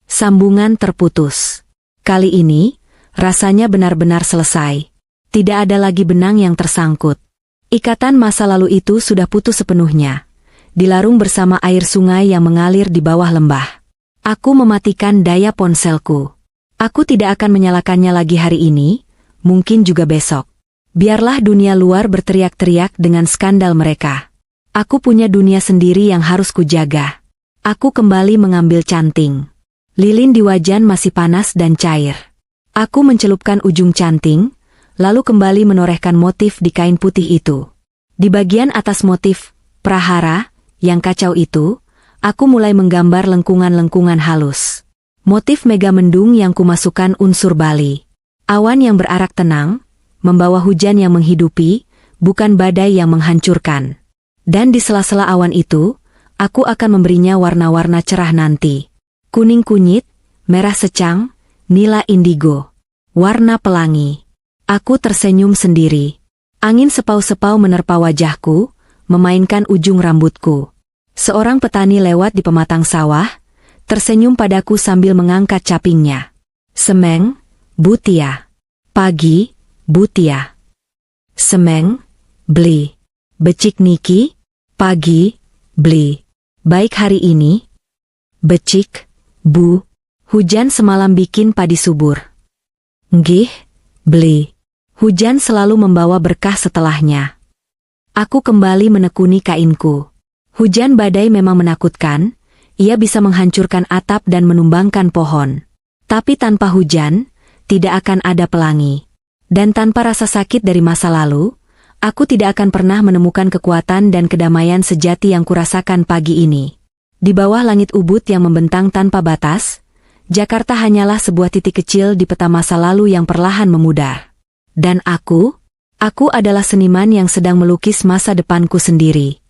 Sambungan terputus. Kali ini, rasanya benar-benar selesai. Tidak ada lagi benang yang tersangkut. Ikatan masa lalu itu sudah putus sepenuhnya. Dilarung bersama air sungai yang mengalir di bawah lembah. Aku mematikan daya ponselku. Aku tidak akan menyalakannya lagi hari ini, mungkin juga besok. Biarlah dunia luar berteriak-teriak dengan skandal mereka. Aku punya dunia sendiri yang harus kujaga. Aku kembali mengambil canting. Lilin di wajan masih panas dan cair. Aku mencelupkan ujung canting, lalu kembali menorehkan motif di kain putih itu. Di bagian atas motif prahara yang kacau itu, aku mulai menggambar lengkungan-lengkungan halus. Motif mega mendung yang kumasukkan unsur Bali. Awan yang berarak tenang, membawa hujan yang menghidupi, bukan badai yang menghancurkan. Dan di sela-sela awan itu, aku akan memberinya warna-warna cerah nanti. Kuning kunyit, merah secang, nila indigo. Warna pelangi. Aku tersenyum sendiri. Angin sepau-sepau menerpa wajahku, memainkan ujung rambutku. Seorang petani lewat di pematang sawah, tersenyum padaku sambil mengangkat capingnya. Semeng, Butia. Pagi, Butia. Semeng, beli. Becik Niki, pagi, beli. Baik hari ini. Becik, Bu. Hujan semalam bikin padi subur. Nggih, beli. Hujan selalu membawa berkah setelahnya. Aku kembali menekuni kainku. Hujan badai memang menakutkan, ia bisa menghancurkan atap dan menumbangkan pohon. Tapi tanpa hujan, tidak akan ada pelangi. Dan tanpa rasa sakit dari masa lalu, aku tidak akan pernah menemukan kekuatan dan kedamaian sejati yang kurasakan pagi ini. Di bawah langit ubud yang membentang tanpa batas, Jakarta hanyalah sebuah titik kecil di peta masa lalu yang perlahan memudar. Dan aku adalah seniman yang sedang melukis masa depanku sendiri.